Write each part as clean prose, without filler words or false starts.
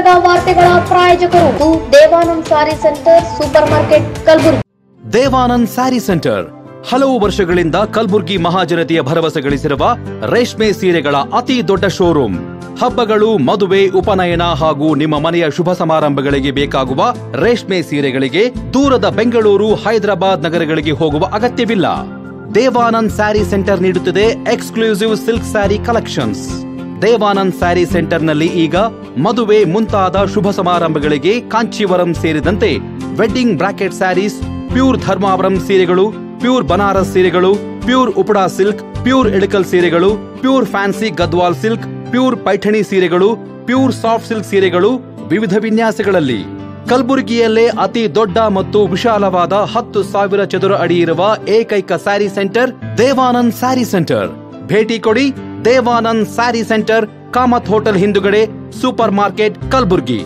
ಗುಲ್ಬರ್ಗ ವಾರ್ತೆಗಳ ಪ್ರಾಯೋಜಕರು Devanand sari centre supermarket Kalaburagi. Devanand sari centre ಹಲವು ವರ್ಷಗಳಿಂದ ಕಲಬುರಗಿ ಮಹಾಜನತೆಯ ಭರವಸೆ ಗಳಿಸಿರುವ ರೇಷ್ಮೆ ಸೀರೆಗಳ ಅತಿ ದೊಡ್ಡ ಶೋರೂಮ್. ಹಬ್ಬಗಳು, ಮದುವೆ, ಉಪನಯನ ಹಾಗೂ ನಿಮ್ಮ ಮನೆಯ ಶುಭ ಸಮಾರಂಭಗಳಿಗೆ ಬೇಕಾಗುವ ರೇಷ್ಮೆ ಸೀರೆಗಳಿಗೆ ದೂರದ ಬೆಂಗಳೂರು, ಹೈದರಾಬಾದ್ ನಗರಗಳಿಗೆ ಹೋಗುವ ಅಗತ್ಯವಿಲ್ಲ. ದೇವಾನಂದ್ ಸ್ಯಾರಿ ಸೆಂಟರ್ ನೀಡುತ್ತಿದೆ exclusive silk sari collections. Devanand sari ಸೆಂಟರ್ನಲ್ಲಿ ಈಗ ಮದುವೆ ಮುಂತಾದ ಶುಭ ಸಮಾರಂಭಗಳಿಗೆ ಕಾಂಚೀವರಂ ಸೇರಿದಂತೆ wedding brocade saris, pure Dharmavaram ಸೀರೆಗಳು, ಪ್ಯೂರ್ ಬನಾರಸ್ ಸೀರೆಗಳು, pure Uppada silk, pure Ilkal ಸೀರೆಗಳು, pure fancy Gadwal silk, pure Paithani ಸೀರೆಗಳು, ಪ್ಯೂರ್ ಸಾಫ್ಟ್ ಸಿಲ್ಕ್ ಸೀರೆಗಳು ವಿವಿಧ ವಿನ್ಯಾಸಗಳಲ್ಲಿ. ಕಲಬುರಗಿಯಲ್ಲೇ ಅತಿ ದೊಡ್ಡ ಮತ್ತು ವಿಶಾಲವಾದ 10,000 ಚದುರ ಅಡಿ ಇರುವ ಏಕೈಕ ಸ್ಯಾರಿ ಸೆಂಟರ್ ದೇವಾನಂದ್ ಸ್ಯಾರಿ ಸೆಂಟರ್. ಭೇಟಿ ಕೊಡಿ. ದೇವಾನಂದ್ ಸ್ಯಾರಿ ಸೆಂಟರ್, ಕಾಮತ್ ಹೋಟೆಲ್ ಹಿಂದುಗಡೆ, ಸೂಪರ್ ಮಾರ್ಕೆಟ್, ಕಲಬುರಗಿ.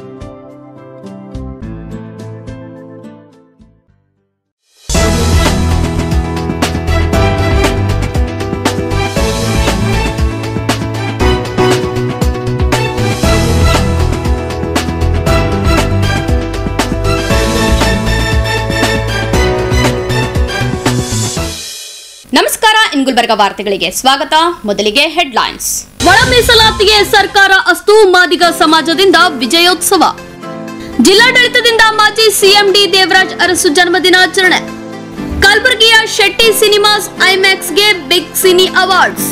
ನಮಸ್ಕಾರ, ಗುಲ್ಬರ್ಗ ವಾರ್ತೆಗಳಿಗೆ ಸ್ವಾಗತ. ಮೊದಲಿಗೆ ಹೆಡ್ಲೈನ್ಸ್. ಒಳ ಮೀಸಲಾತಿಗೆ ಸರ್ಕಾರ ಅಸ್ತು, ಮಾದಿಗ ಸಮಾಜದಿಂದ ವಿಜಯೋತ್ಸವ. ಜಿಲ್ಲಾಡಳಿತದಿಂದ ಮಾಜಿ ಸಿಎಂ ಡಿ ದೇವರಾಜ್ ಅರಸು ಜನ್ಮದಿನಾಚರಣೆ. ಕಲಬುರಗಿಯ ಶೆಟ್ಟಿ ಸಿನಿಮಾಸ್ ಐಮ್ಯಾಕ್ಸ್ಗೆ ಬಿಗ್ ಸಿನಿ ಅವಾರ್ಡ್ಸ್.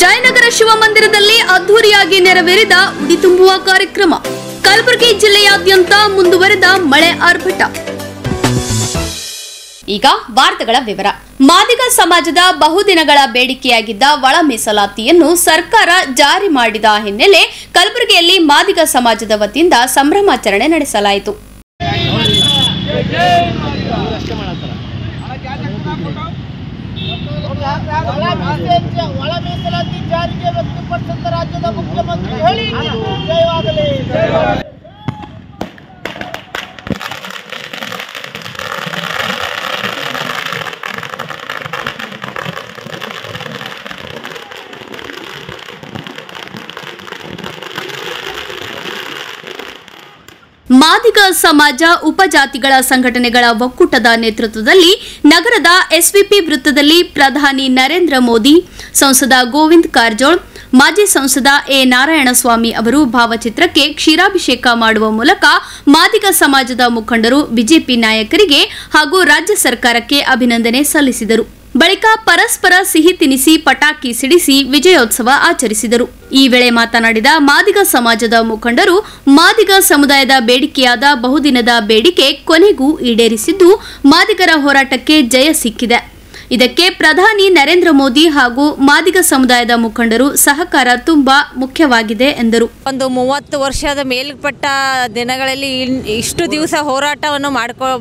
ಜಯನಗರ ಶಿವಮಂದಿರದಲ್ಲಿ ಅದ್ದೂರಿಯಾಗಿ ನೆರವೇರಿದ ಉಡಿ ತುಂಬುವ ಕಾರ್ಯಕ್ರಮ. ಕಲಬುರಗಿ ಜಿಲ್ಲೆಯಾದ್ಯಂತ ಮುಂದುವರೆದ ಮಳೆ ಆರ್ಭಟ. ಈಗ ವಾರ್ತೆಗಳ ವಿವರ. ಮಾದಿಗ ಸಮಾಜದ ಬಹುದಿನಗಳ ಬೇಡಿಕೆಯಾಗಿದ್ದ ಒಳ ಮೀಸಲಾತಿಯನ್ನು ಸರ್ಕಾರ ಜಾರಿ ಮಾಡಿದ ಹಿನ್ನೆಲೆ ಕಲಬುರಗಿಯಲ್ಲಿ ಮಾದಿಗ ಸಮಾಜದ ವತಿಯಿಂದ ಸಂಭ್ರಮಾಚರಣೆ ನಡೆಸಲಾಯಿತು. ಒಳ ಮೀಸಲಾತಿ ಜಾರಿಗೆ ವ್ಯಕ್ತಪಡಿಸಿದ ರಾಜ್ಯದ ಮುಖ್ಯಮಂತ್ರಿ ಹೇಳಿಕೆ ಜಯವಾಗಲಿ. ಮಾದಿಗ ಸಮಾಜ ಉಪಜಾತಿಗಳ ಸಂಘಟನೆಗಳ ಒಕ್ಕೂಟದ ನೇತೃತ್ವದಲ್ಲಿ ನಗರದ ಎಸ್ವಿಪಿ ವೃತ್ತದಲ್ಲಿ ಪ್ರಧಾನಿ ನರೇಂದ್ರ ಮೋದಿ, ಸಂಸದ ಗೋವಿಂದ ಕಾರಜೋಳ್, ಮಾಜಿ ಸಂಸದ ಎ ನಾರಾಯಣಸ್ವಾಮಿ ಅವರು ಭಾವಚಿತ್ರಕ್ಕೆ ಕ್ಷೀರಾಭಿಷೇಕ ಮಾಡುವ ಮೂಲಕ ಮಾದಿಗ ಸಮಾಜದ ಮುಖಂಡರು ಬಿಜೆಪಿ ನಾಯಕರಿಗೆ ಹಾಗೂ ರಾಜ್ಯ ಸರ್ಕಾರಕ್ಕೆ ಅಭಿನಂದನೆ ಸಲ್ಲಿಸಿದರು. ಬಳಿಕ ಪರಸ್ಪರ ಸಿಹಿ ತಿನಿಸಿ, ಪಟಾಕಿ ಸಿಡಿಸಿ ವಿಜಯೋತ್ಸವ ಆಚರಿಸಿದರು. ಈ ವೇಳೆ ಮಾತನಾಡಿದ ಮಾದಿಗ ಸಮಾಜದ ಮುಖಂಡರು, ಮಾದಿಗ ಸಮುದಾಯದ ಬೇಡಿಕೆಯಾದ ಬಹುದಿನದ ಬೇಡಿಕೆ ಕೊನೆಗೂ ಈಡೇರಿಸಿದ್ದು, ಮಾದಿಗರ ಹೋರಾಟಕ್ಕೆ ಜಯ ಸಿಕ್ಕಿದೆ. ಇದಕ್ಕೆ ಪ್ರಧಾನಿ ನರೇಂದ್ರ ಮೋದಿ ಹಾಗೂ ಮಾದಿಗ ಸಮುದಾಯದ ಮುಖಂಡರು ಸಹಕಾರ ತುಂಬಾ ಮುಖ್ಯವಾಗಿದೆ ಎಂದರು. ಒಂದು 30 ವರ್ಷದ ಮೇಲ್ಪಟ್ಟ ದಿನಗಳಲ್ಲಿ ಇಷ್ಟು ದಿವಸ ಹೋರಾಟವನ್ನು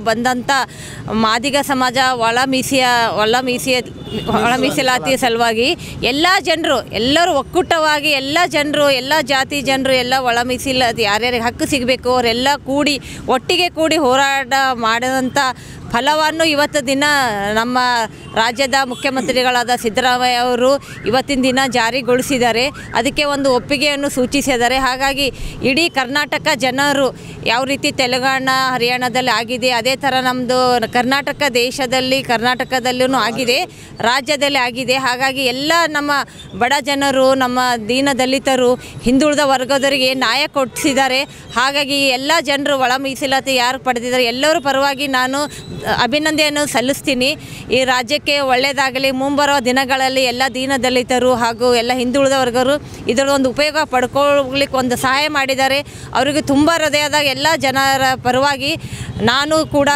ಬಂದಂಥ ಮಾದಿಗ ಸಮಾಜ ಒಳ ಮೀಸಲಾತಿಯ ಸಲುವಾಗಿ ಎಲ್ಲ ಜನರು, ಎಲ್ಲರೂ ಒಕ್ಕೂಟವಾಗಿ ಎಲ್ಲ ಜನರು, ಎಲ್ಲ ಜಾತಿ ಜನರು, ಎಲ್ಲ ಒಳ ಮೀಸಲಾತಿ ಯಾರ್ಯಾರಿಗೆ ಹಕ್ಕು ಸಿಗಬೇಕು ಅವರೆಲ್ಲ ಒಟ್ಟಿಗೆ ಕೂಡಿ ಹೋರಾಟ ಮಾಡಿದಂಥ ಫಲವನ್ನು ಇವತ್ತು ದಿನ ನಮ್ಮ ರಾಜ್ಯದ ಮುಖ್ಯಮಂತ್ರಿಗಳಾದ ಸಿದ್ದರಾಮಯ್ಯ ಅವರು ಇವತ್ತಿನ ದಿನ ಜಾರಿಗೊಳಿಸಿದ್ದಾರೆ. ಅದಕ್ಕೆ ಒಂದು ಒಪ್ಪಿಗೆಯನ್ನು ಸೂಚಿಸಿದ್ದಾರೆ. ಹಾಗಾಗಿ ಇಡೀ ಕರ್ನಾಟಕ ಜನರು ಯಾವ ರೀತಿ ತೆಲಂಗಾಣ, ಹರಿಯಾಣದಲ್ಲಿ ಆಗಿದೆ, ಅದೇ ಥರ ನಮ್ಮದು ಕರ್ನಾಟಕದಲ್ಲೂ ಆಗಿದೆ, ರಾಜ್ಯದಲ್ಲಿ ಆಗಿದೆ. ಹಾಗಾಗಿ ಎಲ್ಲ ನಮ್ಮ ಬಡ ಜನರು, ನಮ್ಮ ದೀನ ದಲಿತರು, ಹಿಂದುಳಿದ ವರ್ಗದವರಿಗೆ ನ್ಯಾಯ ಕೊಡಿಸಿದ್ದಾರೆ. ಹಾಗಾಗಿ ಎಲ್ಲ ಜನರು ಒಳ ಮೀಸಲಾತಿ ಯಾರು ಪಡೆದಿದ್ದಾರೆ ಎಲ್ಲರ ಪರವಾಗಿ ನಾನು ಅಭಿನಂದನೆಯನ್ನು ಸಲ್ಲಿಸ್ತೀನಿ. ಈ ರಾಜ್ಯಕ್ಕೆ ಒಳ್ಳೆಯದಾಗಲಿ. ಮುಂಬರುವ ದಿನಗಳಲ್ಲಿ ಎಲ್ಲ ದೀನ ದಲಿತರು ಹಾಗೂ ಎಲ್ಲ ಹಿಂದುಳಿದ ವರ್ಗರು ಇದರ ಒಂದು ಉಪಯೋಗ ಪಡ್ಕೊಳ್ಳಿಕ್ಕೆ ಒಂದು ಸಹಾಯ ಮಾಡಿದ್ದಾರೆ. ಅವರಿಗೆ ತುಂಬ ಹೃದಯದ ಎಲ್ಲ ಜನರ ಪರವಾಗಿ ನಾನು ಕೂಡ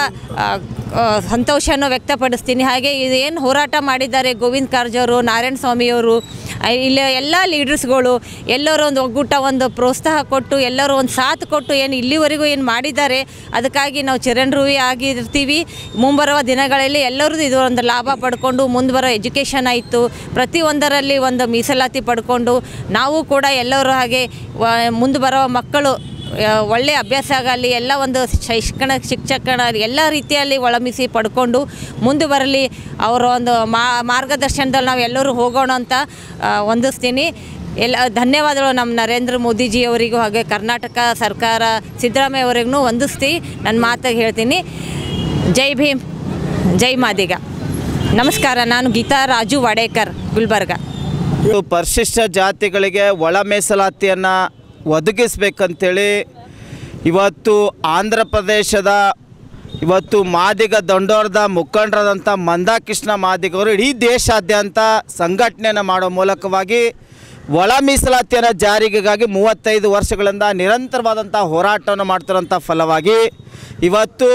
ಸಂತೋಷವನ್ನು ವ್ಯಕ್ತಪಡಿಸ್ತೀನಿ. ಹಾಗೆ ಇದೇನು ಹೋರಾಟ ಮಾಡಿದ್ದಾರೆ ಗೋವಿಂದ ಕಾರಜೋಳರು, ನಾರಾಯಣಸ್ವಾಮಿಯವರು, ಇಲ್ಲಿ ಎಲ್ಲ ಲೀಡರ್ಸ್ಗಳು ಎಲ್ಲರೂ ಒಂದು ಒಗ್ಗೂಟ, ಒಂದು ಪ್ರೋತ್ಸಾಹ ಕೊಟ್ಟು, ಎಲ್ಲರೂ ಒಂದು ಸಾಥ್ ಕೊಟ್ಟು ಏನು ಇಲ್ಲಿವರೆಗೂ ಏನು ಮಾಡಿದ್ದಾರೆ ಅದಕ್ಕಾಗಿ ನಾವು ಚಿರಋಣಿ ಆಗಿರ್ತೀವಿ. ಮುಂಬರುವ ದಿನಗಳಲ್ಲಿ ಎಲ್ಲರೂ ಇದು ಒಂದು ಲಾಭ ಪಡ್ಕೊಂಡು ಮುಂದೆ ಬರೋ ಎಜುಕೇಷನ್ ಆಯಿತು, ಪ್ರತಿಯೊಂದರಲ್ಲಿ ಒಂದು ಮೀಸಲಾತಿ ಪಡ್ಕೊಂಡು ನಾವು ಕೂಡ ಎಲ್ಲರೂ ಹಾಗೆ ಮುಂದೆ ಬರೋ ಮಕ್ಕಳು ಒಳ್ಳೆಯ ಅಭ್ಯಾಸ ಆಗಲಿ, ಎಲ್ಲ ಒಂದು ಶಿಕ್ಷಣ ಎಲ್ಲ ರೀತಿಯಲ್ಲಿ ಒಳಮಿಸಿ ಪಡ್ಕೊಂಡು ಮುಂದೆ ಬರಲಿ. ಅವರ ಒಂದು ಮಾರ್ಗದರ್ಶನದಲ್ಲಿ ನಾವು ಎಲ್ಲರೂ ಹೋಗೋಣ ಅಂತ ಹೊಂದಿಸ್ತೀನಿ. ಎಲ್ಲ ಧನ್ಯವಾದಗಳು ನಮ್ಮ ನರೇಂದ್ರ ಮೋದಿಜಿಯವರಿಗೂ ಹಾಗೆ ಕರ್ನಾಟಕ ಸರ್ಕಾರ ಸಿದ್ದರಾಮಯ್ಯ ಅವರಿಗೂ ವಂದಿಸ್ತಿ ನನ್ನ ಮಾತಾಗಿ ಹೇಳ್ತೀನಿ. ಜೈ ಭೀಮ್, ಜೈ ಮಾದಿಗ. ನಮಸ್ಕಾರ. ನಾನು ಗೀತಾ ರಾಜು ವಾಡೇಕರ್, ಗುಲ್ಬರ್ಗ. ಪರಿಶಿಷ್ಟ ಜಾತಿಗಳಿಗೆ ಒಳ ಮೀಸಲಾತಿಯನ್ನು ಒದಗಿಸ್ಬೇಕಂತೇಳಿ ಇವತ್ತು ಆಂಧ್ರ ಪ್ರದೇಶದ ಮಾದಿಗ ದಂಡೋರದ ಮುಖಂಡರಾದಂಥ ಮಂದಾಕೃಷ್ಣ ಮಾದಿಗವರು ಇಡೀ ದೇಶಾದ್ಯಂತ ಸಂಘಟನೆಯನ್ನು ಮಾಡೋ ಮೂಲಕವಾಗಿ ಒಳ ಮೀಸಲಾತಿಯನ್ನು ಜಾರಿಗೆಗಾಗಿ 35 ವರ್ಷಗಳಿಂದ ನಿರಂತರವಾದಂಥ ಹೋರಾಟವನ್ನು ಮಾಡ್ತಿರೋಂಥ ಫಲವಾಗಿ ಇವತ್ತು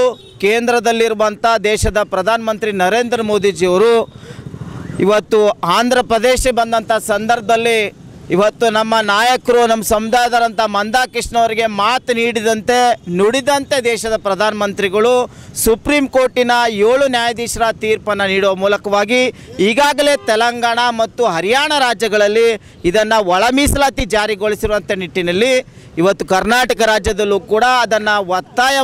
ಕೇಂದ್ರದಲ್ಲಿರುವಂಥ ದೇಶದ ಪ್ರಧಾನಮಂತ್ರಿ ನರೇಂದ್ರ ಮೋದಿಜಿಯವರು ಇವತ್ತು ಆಂಧ್ರ ಪ್ರದೇಶ ಬಂದಂಥ ಸಂದರ್ಭದಲ್ಲಿ ಇವತ್ತು ನಮ್ಮ ನಾಯಕರು, ನಮ್ಮ ಸಮುದಾಯದರಂಥ ಮಂದಾಕೃಷ್ಣ ಅವರಿಗೆ ಮಾತು ನೀಡಿದಂತೆ ನುಡಿದಂತೆ ದೇಶದ ಪ್ರಧಾನಮಂತ್ರಿಗಳು ಸುಪ್ರೀಂ ಕೋರ್ಟಿನ 7 ನ್ಯಾಯಾಧೀಶರ ತೀರ್ಪನ್ನು ನೀಡುವ ಮೂಲಕವಾಗಿ ಈಗಾಗಲೇ ತೆಲಂಗಾಣ ಮತ್ತು ಹರಿಯಾಣ ರಾಜ್ಯಗಳಲ್ಲಿ ಇದನ್ನು ಒಳ ಮೀಸಲಾತಿ ಜಾರಿಗೊಳಿಸಿರುವಂಥ ನಿಟ್ಟಿನಲ್ಲಿ ಇವತ್ತು ಕರ್ನಾಟಕ ರಾಜ್ಯದಲ್ಲೂ ಕೂಡ ಅದನ್ನು ಒತ್ತಾಯ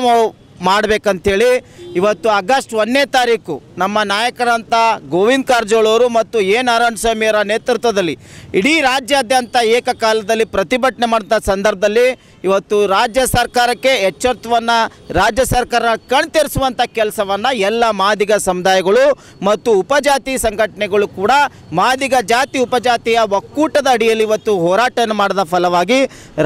ಮಾಡಬೇಕಂತೇಳಿ ಇವತ್ತು ಆಗಸ್ಟ್ 1ನೇ ತಾರೀಕು ನಮ್ಮ ನಾಯಕರಂಥ ಗೋವಿಂದ ಕಾರಜೋಳ ಅವರು ಮತ್ತು ನಾರಾಯಣಸ್ವಾಮಿಯವರ ನೇತೃತ್ವದಲ್ಲಿ ಇಡೀ ರಾಜ್ಯಾದ್ಯಂತ ಏಕಕಾಲದಲ್ಲಿ ಪ್ರತಿಭಟನೆ ಮಾಡಿದ ಸಂದರ್ಭದಲ್ಲಿ ಇವತ್ತು ರಾಜ್ಯ ಸರ್ಕಾರಕ್ಕೆ ಎಚ್ಚರಿಕೆಯನ್ನು ರಾಜ್ಯ ಸರ್ಕಾರ ಕಣ್ತೆರೆಸುವಂಥ ಕೆಲಸವನ್ನು ಎಲ್ಲ ಮಾದಿಗ ಸಮುದಾಯಗಳು ಮತ್ತು ಉಪಜಾತಿ ಸಂಘಟನೆಗಳು ಕೂಡ ಮಾದಿಗ ಜಾತಿ ಉಪಜಾತಿಯ ಒಕ್ಕೂಟದ ಅಡಿಯಲ್ಲಿ ಇವತ್ತು ಹೋರಾಟವನ್ನು ಮಾಡಿದ ಫಲವಾಗಿ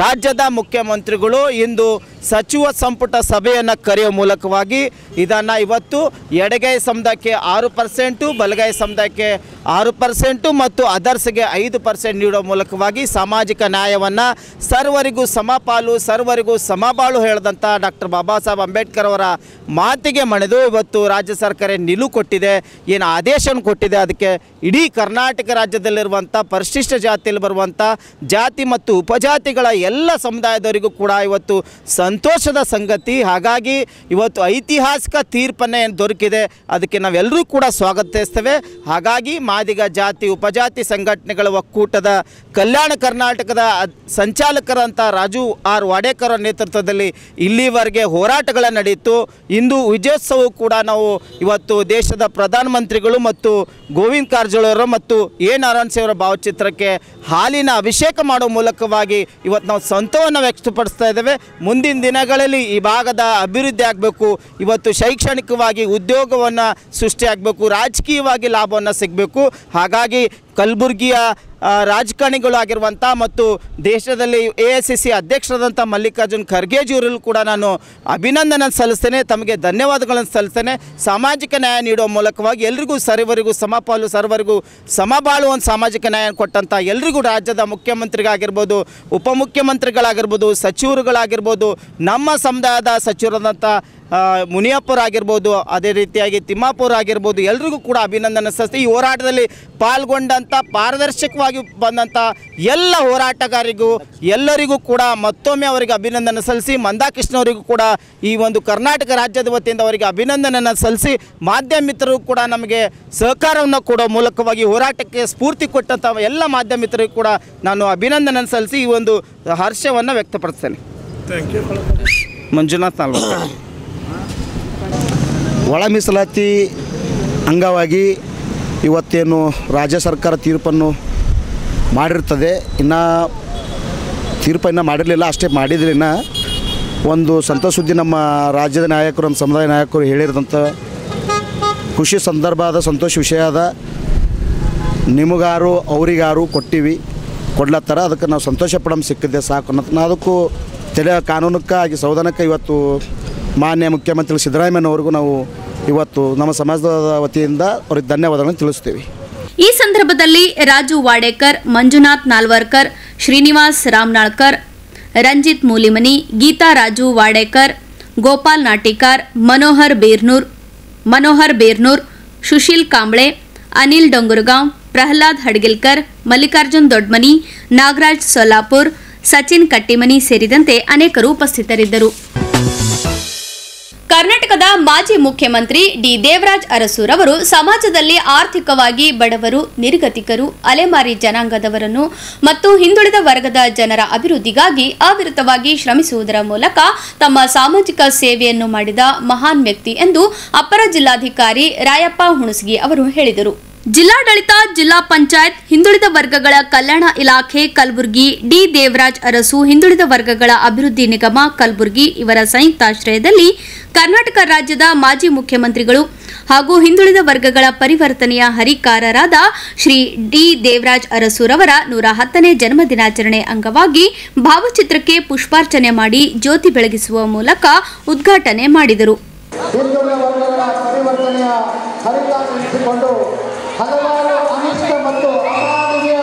ರಾಜ್ಯದ ಮುಖ್ಯಮಂತ್ರಿಗಳು ಇಂದು ಸಚಿವ ಸಂಪುಟ ಸಭೆಯನ್ನು ಕರೆಯುವ ಮೂಲಕವಾಗಿ ಇದನ್ನು ಇವತ್ತು ಎಡಗೈ ಸಮುದಾಯಕ್ಕೆ 6%, ಬಲಗೈ ಸಮುದಾಯಕ್ಕೆ 6% ಮತ್ತು ಅದರ್ಸ್ಗೆ 5% ನೀಡುವ ಮೂಲಕವಾಗಿ ಸಾಮಾಜಿಕ ನ್ಯಾಯವನ್ನು ಸರ್ವರಿಗೂ ಸಮಪಾಲು, ಸರ್ವರಿಗೂ ಸಮಬಾಳು ಹೇಳಿದಂಥ ಡಾಕ್ಟರ್ ಬಾಬಾ ಸಾಹೇಬ್ ಅಂಬೇಡ್ಕರ್ ಅವರ ಮಾತಿಗೆ ಮಣಿದು ಇವತ್ತು ರಾಜ್ಯ ಸರ್ಕಾರ ನಿಲುವು ಕೊಟ್ಟಿದೆ, ಏನು ಆದೇಶವನ್ನು ಕೊಟ್ಟಿದೆ. ಅದಕ್ಕೆ ಇಡೀ ಕರ್ನಾಟಕ ರಾಜ್ಯದಲ್ಲಿರುವಂಥ ಪರಿಶಿಷ್ಟ ಜಾತಿಯಲ್ಲಿ ಬರುವಂಥ ಜಾತಿ ಮತ್ತು ಉಪಜಾತಿಗಳ ಎಲ್ಲ ಸಮುದಾಯದವರಿಗೂ ಕೂಡ ಇವತ್ತು ಸಂತೋಷದ ಸಂಗತಿ. ಹಾಗಾಗಿ ಇವತ್ತು ಐತಿಹಾಸಿಕ ತೀರ್ಪನ್ನೇ ದೊರಕಿದೆ, ಅದಕ್ಕೆ ನಾವೆಲ್ಲರೂ ಕೂಡ ಸ್ವಾಗತಿಸ್ತೇವೆ. ಹಾಗಾಗಿ ಮಾದಿಗ ಜಾತಿ ಉಪಜಾತಿ ಸಂಘಟನೆಗಳ ಒಕ್ಕೂಟದ ಕಲ್ಯಾಣ ಕರ್ನಾಟಕದ ಸಂಚಾಲಕರಂಥ ರಾಜು ಆರ್ ವಾಡೇಕರ್ ನೇತೃತ್ವದಲ್ಲಿ ಇಲ್ಲಿವರೆಗೆ ಹೋರಾಟಗಳ ನಡೆಯಿತು. ಇಂದು ವಿಜಯೋತ್ಸವ ಕೂಡ ನಾವು ಇವತ್ತು ದೇಶದ ಪ್ರಧಾನಮಂತ್ರಿಗಳು ಮತ್ತು ಗೋವಿಂದ ಕಾರಜೋಳ ಅವರು ಮತ್ತು ನಾರಾಯಣಸ್ವಾಮಿ ಅವರ ಭಾವಚಿತ್ರಕ್ಕೆ ಹಾಲಿನ ಅಭಿಷೇಕ ಮಾಡುವ ಮೂಲಕವಾಗಿ ಇವತ್ತು ನಾವು ಸಂತೋಷವನ್ನು ವ್ಯಕ್ತಪಡಿಸ್ತಾ ಇದ್ದೇವೆ. ಮುಂದಿನ ದಿನಗಳಲ್ಲಿ ಈ ಭಾಗದ ಅಭಿವೃದ್ಧಿ ಆಗಬೇಕು, ಇವತ್ತು ಶೈಕ್ಷಣಿಕವಾಗಿ ಉದ್ಯೋಗವನ್ನು ಸೃಷ್ಟಿಯಾಗಬೇಕು, ರಾಜಕೀಯವಾಗಿ ಲಾಭವನ್ನು ಸಿಗಬೇಕು. ಹಾಗಾಗಿ ಕಲಬುರಗಿಯ ರಾಜಕಾರಣಿಗಳಾಗಿರುವಂಥ ಮತ್ತು ದೇಶದಲ್ಲಿ AICC ಅಧ್ಯಕ್ಷರಾದಂಥ ಮಲ್ಲಿಕಾರ್ಜುನ್ ಖರ್ಗೆಜಿಯವರಲ್ಲೂ ಕೂಡ ನಾನು ಅಭಿನಂದನೆ ಸಲ್ಲಿಸ್ತೇನೆ, ತಮಗೆ ಧನ್ಯವಾದಗಳನ್ನು ಸಲ್ಲಿಸ್ತೇನೆ. ಸಾಮಾಜಿಕ ನ್ಯಾಯ ನೀಡುವ ಮೂಲಕವಾಗಿ ಎಲ್ರಿಗೂ ಸರ್ವರಿಗೂ ಸಮಪಾಲು, ಸರ್ವರಿಗೂ ಸಮಬಾಳು ಒಂದು ಸಾಮಾಜಿಕ ನ್ಯಾಯ ಕೊಟ್ಟಂಥ ಎಲ್ರಿಗೂ ರಾಜ್ಯದ ಮುಖ್ಯಮಂತ್ರಿಗಳಾಗಿರ್ಬೋದು, ಉಪಮುಖ್ಯಮಂತ್ರಿಗಳಾಗಿರ್ಬೋದು, ಸಚಿವರುಗಳಾಗಿರ್ಬೋದು, ನಮ್ಮ ಸಮುದಾಯದ ಸಚಿವರಾದಂಥ ಮುನಿಯಪ್ಪರಾಗಿರ್ಬೋದು, ಅದೇ ರೀತಿಯಾಗಿ ತಿಮ್ಮಾಪುರ ಆಗಿರ್ಬೋದು, ಎಲ್ರಿಗೂ ಕೂಡ ಅಭಿನಂದನೆ ಸಲ್ಲಿಸ್ತೀವಿ. ಈ ಹೋರಾಟದಲ್ಲಿ ಪಾಲ್ಗೊಂಡಂಥ ಪಾರದರ್ಶಕವಾಗಿ ಬಂದಂಥ ಎಲ್ಲ ಹೋರಾಟಗಾರರಿಗೂ ಎಲ್ಲರಿಗೂ ಕೂಡ ಮತ್ತೊಮ್ಮೆ ಅವರಿಗೆ ಅಭಿನಂದನೆ ಸಲ್ಲಿಸಿ, ಮಂದಾಕೃಷ್ಣ ಅವರಿಗೂ ಕೂಡ ಈ ಒಂದು ಕರ್ನಾಟಕ ರಾಜ್ಯದ ವತಿಯಿಂದ ಅವರಿಗೆ ಅಭಿನಂದನೆಯನ್ನು ಸಲ್ಲಿಸಿ, ಮಾಧ್ಯಮ ಮಿತ್ರರು ಕೂಡ ನಮಗೆ ಸಹಕಾರವನ್ನು ಕೊಡೋ ಮೂಲಕವಾಗಿ ಹೋರಾಟಕ್ಕೆ ಸ್ಫೂರ್ತಿ ಕೊಟ್ಟಂಥ ಎಲ್ಲ ಮಾಧ್ಯಮ ಮಿತ್ರರಿಗೂ ಕೂಡ ನಾನು ಅಭಿನಂದನೆ ಸಲ್ಲಿಸಿ ಈ ಒಂದು ಹರ್ಷವನ್ನು ವ್ಯಕ್ತಪಡಿಸ್ತೇನೆ. ಮಂಜುನಾಥ್ ನಾಲ್ವರ್. ಒಳ ಮೀಸಲಾತಿ ಅಂಗವಾಗಿ ಇವತ್ತೇನು ರಾಜ್ಯ ಸರ್ಕಾರ ತೀರ್ಪನ್ನು ಮಾಡಿರ್ತದೆ, ಇನ್ನು ತೀರ್ಪನ್ನು ಮಾಡಿರಲಿಲ್ಲ, ಅಷ್ಟೇ ಮಾಡಿದ್ರೆ ಒಂದು ಸಂತೋಷ ಸುದ್ದಿ. ನಮ್ಮ ರಾಜ್ಯದ ನಾಯಕರು, ನಮ್ಮ ಸಮುದಾಯ ನಾಯಕರು ಹೇಳಿರೋದಂಥ ಖುಷಿ ಸಂದರ್ಭ ಅದ, ಸಂತೋಷ ವಿಷಯ ಅದ. ನಿಮಗಾರು ಅವರಿಗಾರು ಕೊಡ್ಲತ್ತಾರ, ಅದಕ್ಕೆ ನಾವು ಸಂತೋಷ ಪಡಮ್ ಸಿಕ್ಕಿದೆ ಸಾಕು ಅನ್ನೋದು. ಅದಕ್ಕೂ ಕಾನೂನಕ್ಕಾಗಿ ಸಂವಿಧಾನಕ್ಕೆ ಇವತ್ತು ಮಾನ್ಯ ಮುಖ್ಯಮಂತ್ರಿ ಸಿದ್ದರಾಮಯ್ಯನವರಿಗೂ ನಾವು ಇವತ್ತು ನಮ್ಮ ಸಮಾಜದ ವತಿಯಿಂದ ಅವರಿಗೆ ಧನ್ಯವಾದಗಳನ್ನು ತಿಳಿಸ್ತೀವಿ. ಈ ಸಂದರ್ಭದಲ್ಲಿ ರಾಜು ವಾಡೇಕರ್, ಮಂಜುನಾಥ್ ನಾಲ್ವರ್ಕರ್, ಶ್ರೀನಿವಾಸ್ ರಾಮನಾಳ್ಕರ್, ರಂಜಿತ್ ಮೂಲಿಮನಿ, ಗೀತಾ ರಾಜು ವಾಡೇಕರ್, ಗೋಪಾಲ್ ನಾಟಿಕಾರ್, ಮನೋಹರ್ ಬೇರ್ನೂರ್, ಸುಶೀಲ್ ಕಾಂಬ್ಳೆ, ಅನಿಲ್ ಡೊಂಗುರ್ಗಾಂವ್, ಪ್ರಹ್ಲಾದ್ ಹಡ್ಗಿಲ್ಕರ್, ಮಲ್ಲಿಕಾರ್ಜುನ್ ದೊಡ್ಮನಿ, ನಾಗರಾಜ್ ಸೊಲ್ಲಾಪುರ್, ಸಚಿನ್ ಕಟ್ಟಿಮನಿ ಸೇರಿದಂತೆ ಅನೇಕರು ಉಪಸ್ಥಿತರಿದ್ದರು. ಕರ್ನಾಟಕದ ಮಾಜಿ ಮುಖ್ಯಮಂತ್ರಿ ಡಿ ದೇವರಾಜ್ ಅರಸೂರ್ ಅವರು ಸಮಾಜದಲ್ಲಿ ಆರ್ಥಿಕವಾಗಿ ಬಡವರು, ನಿರ್ಗತಿಕರು, ಅಲೆಮಾರಿ ಜನಾಂಗದವರನ್ನು ಮತ್ತು ಹಿಂದುಳಿದ ವರ್ಗದ ಜನರ ಅಭಿವೃದ್ಧಿಗಾಗಿ ಅವಿರತವಾಗಿ ಶ್ರಮಿಸುವುದರ ಮೂಲಕ ತಮ್ಮ ಸಾಮಾಜಿಕ ಸೇವೆಯನ್ನು ಮಾಡಿದ ಮಹಾನ್ ವ್ಯಕ್ತಿ ಎಂದು ಅಪರ ಜಿಲ್ಲಾಧಿಕಾರಿ ರಾಯಪ್ಪ ಹುಣಸಗಿ ಅವರು ಹೇಳಿದರು. ಜಿಲ್ಲಾಡಳಿತ, ಜಿಲ್ಲಾ ಪಂಚಾಯತ್, ಹಿಂದುಳಿದ ವರ್ಗಗಳ ಕಲ್ಯಾಣ ಇಲಾಖೆ ಕಲಬುರಗಿ, ಡಿ ದೇವರಾಜ್ ಅರಸು ಹಿಂದುಳಿದ ವರ್ಗಗಳ ಅಭಿವೃದ್ಧಿ ನಿಗಮ ಕಲಬುರಗಿ ಇವರ ಸಂಯುಕ್ತಾಶ್ರಯದಲ್ಲಿ ಕರ್ನಾಟಕ ರಾಜ್ಯದ ಮಾಜಿ ಮುಖ್ಯಮಂತ್ರಿಗಳು ಹಾಗೂ ಹಿಂದುಳಿದ ವರ್ಗಗಳ ಪರಿವರ್ತನೆಯ ಹರಿಕಾರರಾದ ಶ್ರೀ ಡಿ ದೇವರಾಜ್ ಅರಸುರವರ 110ನೇ ಜನ್ಮದಿನಾಚರಣೆ ಅಂಗವಾಗಿ ಭಾವಚಿತ್ರಕ್ಕೆ ಪುಷ್ಪಾರ್ಚನೆ ಮಾಡಿ ಜ್ಯೋತಿ ಬೆಳಗಿಸುವ ಮೂಲಕ ಉದ್ಘಾಟನೆ ಮಾಡಿದರು. ಹಿಂದುಳಿದ ವರ್ಗಗಳ ಪರಿವರ್ತನೆಯ ಹರಿಕಾರರಿಸಿಕೊಂಡು ಹಲವಾರು ಅನಿಷ್ಟ ಮತ್ತು ಅಮಾನವೀಯ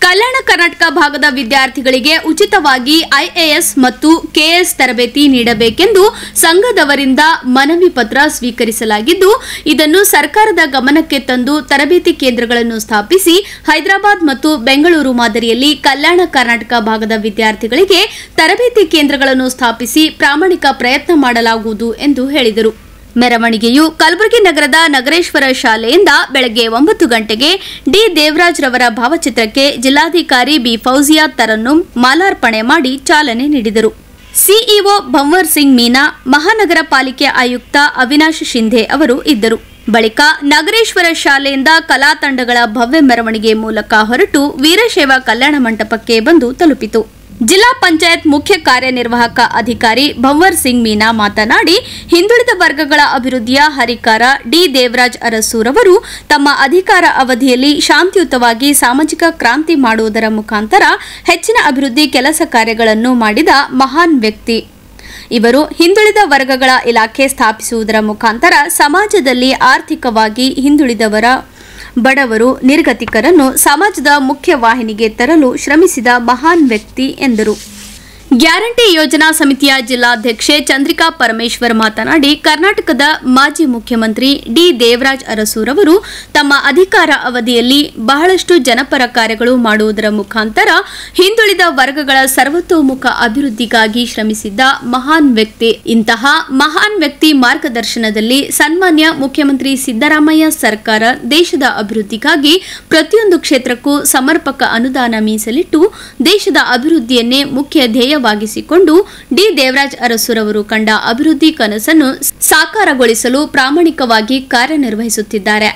ಕಲ್ಯಾಣ ಕರ್ನಾಟಕ ಭಾಗದ ವಿದ್ಯಾರ್ಥಿಗಳಿಗೆ ಉಚಿತವಾಗಿ ಐಎಎಸ್ ಮತ್ತು ಕೆಎಎಸ್ ತರಬೇತಿ ನೀಡಬೇಕೆಂದು ಸಂಘದವರಿಂದ ಮನವಿ ಪತ್ರ ಸ್ವೀಕರಿಸಲಾಗಿದ್ದು, ಇದನ್ನು ಸರ್ಕಾರದ ಗಮನಕ್ಕೆ ತಂದು ತರಬೇತಿ ಕೇಂದ್ರಗಳನ್ನು ಸ್ಥಾಪಿಸಿ ಹೈದರಾಬಾದ್ ಮತ್ತು ಬೆಂಗಳೂರು ಮಾದರಿಯಲ್ಲಿ ಕಲ್ಯಾಣ ಕರ್ನಾಟಕ ಭಾಗದ ವಿದ್ಯಾರ್ಥಿಗಳಿಗೆ ತರಬೇತಿ ಕೇಂದ್ರಗಳನ್ನು ಸ್ಥಾಪಿಸಿ ಪ್ರಾಮಾಣಿಕ ಪ್ರಯತ್ನ ಮಾಡಲಾಗುವುದು ಎಂದು ಹೇಳಿದರು. ಮೆರವಣಿಗೆಯು ಕಲಬುರಗಿ ನಗರದ ನಗರೇಶ್ವರ ಶಾಲೆಯಿಂದ ಬೆಳಗ್ಗೆ 9 ಗಂಟೆಗೆ ಡಿ ದೇವರಾಜ್ ರವರ ಭಾವಚಿತ್ರಕ್ಕೆ ಜಿಲ್ಲಾಧಿಕಾರಿ ಬಿ ಫೌಜಿಯಾ ತರನ್ನುಂ ಮಾಲಾರ್ಪಣೆ ಮಾಡಿ ಚಾಲನೆ ನೀಡಿದರು. ಸಿಇಒ ಭಂವರ್ ಸಿಂಗ್ ಮೀನಾ, ಮಹಾನಗರ ಪಾಲಿಕೆ ಆಯುಕ್ತ ಅವಿನಾಶ್ ಶಿಂಧೆ ಅವರು ಇದ್ದರು. ಬಳಿಕ ನಗರೇಶ್ವರ ಶಾಲೆಯಿಂದ ಕಲಾ ತಂಡಗಳ ಭವ್ಯ ಮೆರವಣಿಗೆ ಮೂಲಕ ಹೊರಟು ವೀರಶೈವ ಕಲ್ಯಾಣ ಮಂಟಪಕ್ಕೆ ಬಂದು ತಲುಪಿತು. ಜಿಲ್ಲಾ ಪಂಚಾಯತ್ ಮುಖ್ಯ ಕಾರ್ಯನಿರ್ವಾಹಕ ಅಧಿಕಾರಿ ಭಂವರ್ ಸಿಂಗ್ ಮೀನಾ ಮಾತನಾಡಿ, ಹಿಂದುಳಿದ ವರ್ಗಗಳ ಅಭಿವೃದ್ಧಿಯ ಹರಿಕಾರ ಡಿ ದೇವರಾಜ್ ಅರಸುರವರು ತಮ್ಮ ಅಧಿಕಾರ ಅವಧಿಯಲ್ಲಿ ಶಾಂತಿಯುತವಾಗಿ ಸಾಮಾಜಿಕ ಕ್ರಾಂತಿ ಮಾಡುವುದರ ಮುಖಾಂತರ ಹೆಚ್ಚಿನ ಅಭಿವೃದ್ಧಿ ಕೆಲಸ ಕಾರ್ಯಗಳನ್ನು ಮಾಡಿದ ಮಹಾನ್ ವ್ಯಕ್ತಿ. ಇವರು ಹಿಂದುಳಿದ ವರ್ಗಗಳ ಇಲಾಖೆ ಸ್ಥಾಪಿಸುವುದರ ಮುಖಾಂತರ ಸಮಾಜದಲ್ಲಿ ಆರ್ಥಿಕವಾಗಿ ಹಿಂದುಳಿದವರ, ಬಡವರು, ನಿರ್ಗತಿಕರನ್ನು ಸಮಾಜದ ಮುಖ್ಯವಾಹಿನಿಗೆ ತರಲು ಶ್ರಮಿಸಿದ ಮಹಾನ್ ವ್ಯಕ್ತಿ ಎಂದರು. ಗ್ಯಾರಂಟಿ ಯೋಜನಾ ಸಮಿತಿಯ ಜಿಲ್ಲಾಧ್ಯಕ್ಷೆ ಚಂದ್ರಿಕಾ ಪರಮೇಶ್ವರ್ ಮಾತನಾಡಿ, ಕರ್ನಾಟಕದ ಮಾಜಿ ಮುಖ್ಯಮಂತ್ರಿ ಡಿ ದೇವರಾಜ್ ಅರಸುರವರು ತಮ್ಮ ಅಧಿಕಾರ ಅವಧಿಯಲ್ಲಿ ಬಹಳಷ್ಟು ಜನಪರ ಕಾರ್ಯಗಳು ಮಾಡುವುದರ ಮುಖಾಂತರ ಹಿಂದುಳಿದ ವರ್ಗಗಳ ಸರ್ವತೋಮುಖ ಅಭಿವೃದ್ಧಿಗಾಗಿ ಶ್ರಮಿಸಿದ್ದ ಮಹಾನ್ ವ್ಯಕ್ತಿ. ಇಂತಹ ಮಹಾನ್ ವ್ಯಕ್ತಿ ಮಾರ್ಗದರ್ಶನದಲ್ಲಿ ಸನ್ಮಾನ್ಯ ಮುಖ್ಯಮಂತ್ರಿ ಸಿದ್ದರಾಮಯ್ಯ ಸರ್ಕಾರ ದೇಶದ ಅಭಿವೃದ್ಧಿಗಾಗಿ ಪ್ರತಿಯೊಂದು ಕ್ಷೇತ್ರಕ್ಕೂ ಸಮರ್ಪಕ ಅನುದಾನ ಮೀಸಲಿಟ್ಟು ದೇಶದ ಅಭಿವೃದ್ಧಿಯನ್ನೇ ಮುಖ್ಯ ಧ್ಯೇಯವಾಗಿಸಿಕೊಂಡು ಡಿ ದೇವರಾಜ್ ಅರಸುರವರು ಕಂಡ ಅಭಿವೃದ್ಧಿ ಕನಸನ್ನು ಸಾಕಾರಗೊಳಿಸಲು ಪ್ರಾಮಾಣಿಕವಾಗಿ ಕಾರ್ಯನಿರ್ವಹಿಸುತ್ತಿದ್ದಾರೆ.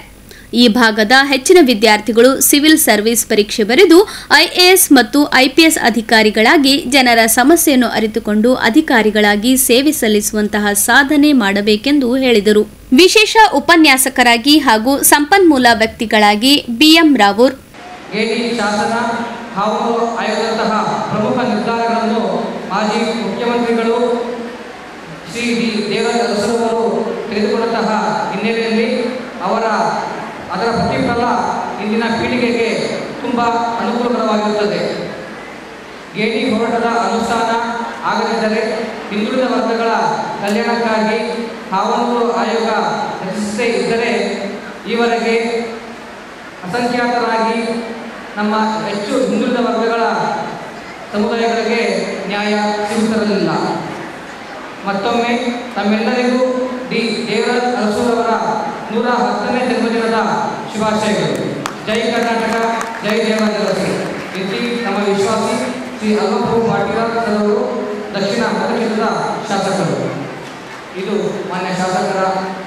ಈ ಭಾಗದ ಹೆಚ್ಚಿನ ವಿದ್ಯಾರ್ಥಿಗಳು ಸಿವಿಲ್ ಸರ್ವಿಸ್ ಪರೀಕ್ಷೆ ಬರೆದು ಐಎಎಸ್ ಮತ್ತು ಐಪಿಎಸ್ ಅಧಿಕಾರಿಗಳಾಗಿ ಜನರ ಸಮಸ್ಯೆಯನ್ನು ಅರಿತುಕೊಂಡು ಅಧಿಕಾರಿಗಳಾಗಿ ಸೇವೆ ಸಲ್ಲಿಸುವಂತಹ ಸಾಧನೆ ಮಾಡಬೇಕೆಂದು ಹೇಳಿದರು. ವಿಶೇಷ ಉಪನ್ಯಾಸಕರಾಗಿ ಹಾಗೂ ಸಂಪನ್ಮೂಲ ವ್ಯಕ್ತಿಗಳಾಗಿ ಬಿಎಂ ರಾವೂರ್, ಶಾಸನ ಹಾಗೂ ಆಯೋಗದಂತಹ ಪ್ರಮುಖ ನಿರ್ಧಾರಗಳನ್ನು ಮಾಜಿ ಮುಖ್ಯಮಂತ್ರಿಗಳು ಶ್ರೀ ಡಿ ದೇವರಾಜ್ ಅರಸುರವರು ತೆಗೆದುಕೊಂಡಂತಹ ಹಿನ್ನೆಲೆಯಲ್ಲಿ ಅದರ ಪ್ರತಿಫಲ ಇಂದಿನ ಪೀಳಿಗೆಗೆ ತುಂಬ ಅನುಕೂಲಕರವಾಗಿರುತ್ತದೆ. ಗೇಣಿ ಹೋರಾಟದ ಅನುಷ್ಠಾನ ಆಗದಿದ್ದರೆ ಹಿಂದುಳಿದ ವರ್ಗಗಳ ಕಲ್ಯಾಣಕ್ಕಾಗಿ ಕಾನೂನು ಆಯೋಗ ರಚಿಸದೇ ಇದ್ದರೆ ಈವರೆಗೆ ಅಸಂಖ್ಯಾತರಾಗಿ ನಮ್ಮ ಹೆಚ್ಚು ಹಿಂದುಳಿದ ವರ್ಗಗಳ ಸಮುದಾಯಗಳಿಗೆ ನ್ಯಾಯ ಸಿಗುತ್ತಿರಲಿಲ್ಲ. ಮತ್ತೊಮ್ಮೆ ತಮ್ಮೆಲ್ಲರಿಗೂ ಡಿ ದೇವರಾಜ್ ಅರಸುರವರ 110ನೇ ಜನ್ಮದಿನದ ಶುಭಾಶಯಗಳು. ಜೈ ಕರ್ನಾಟಕ, ಜೈ ದೇವರಾಜ್ ಅರಸು. ಇಲ್ಲಿ ನಮ್ಮ ವಿಶ್ವಾಸಿ ಶ್ರೀ ಅಲ್ಲಪ್ರಭು ಪಾಟೀಲ್ ಅವರು ದಕ್ಷಿಣ ಮತಕ್ಷೇತ್ರದ ಶಾಸಕರು. ಇದು ಮಾನ್ಯ ಶಾಸಕರ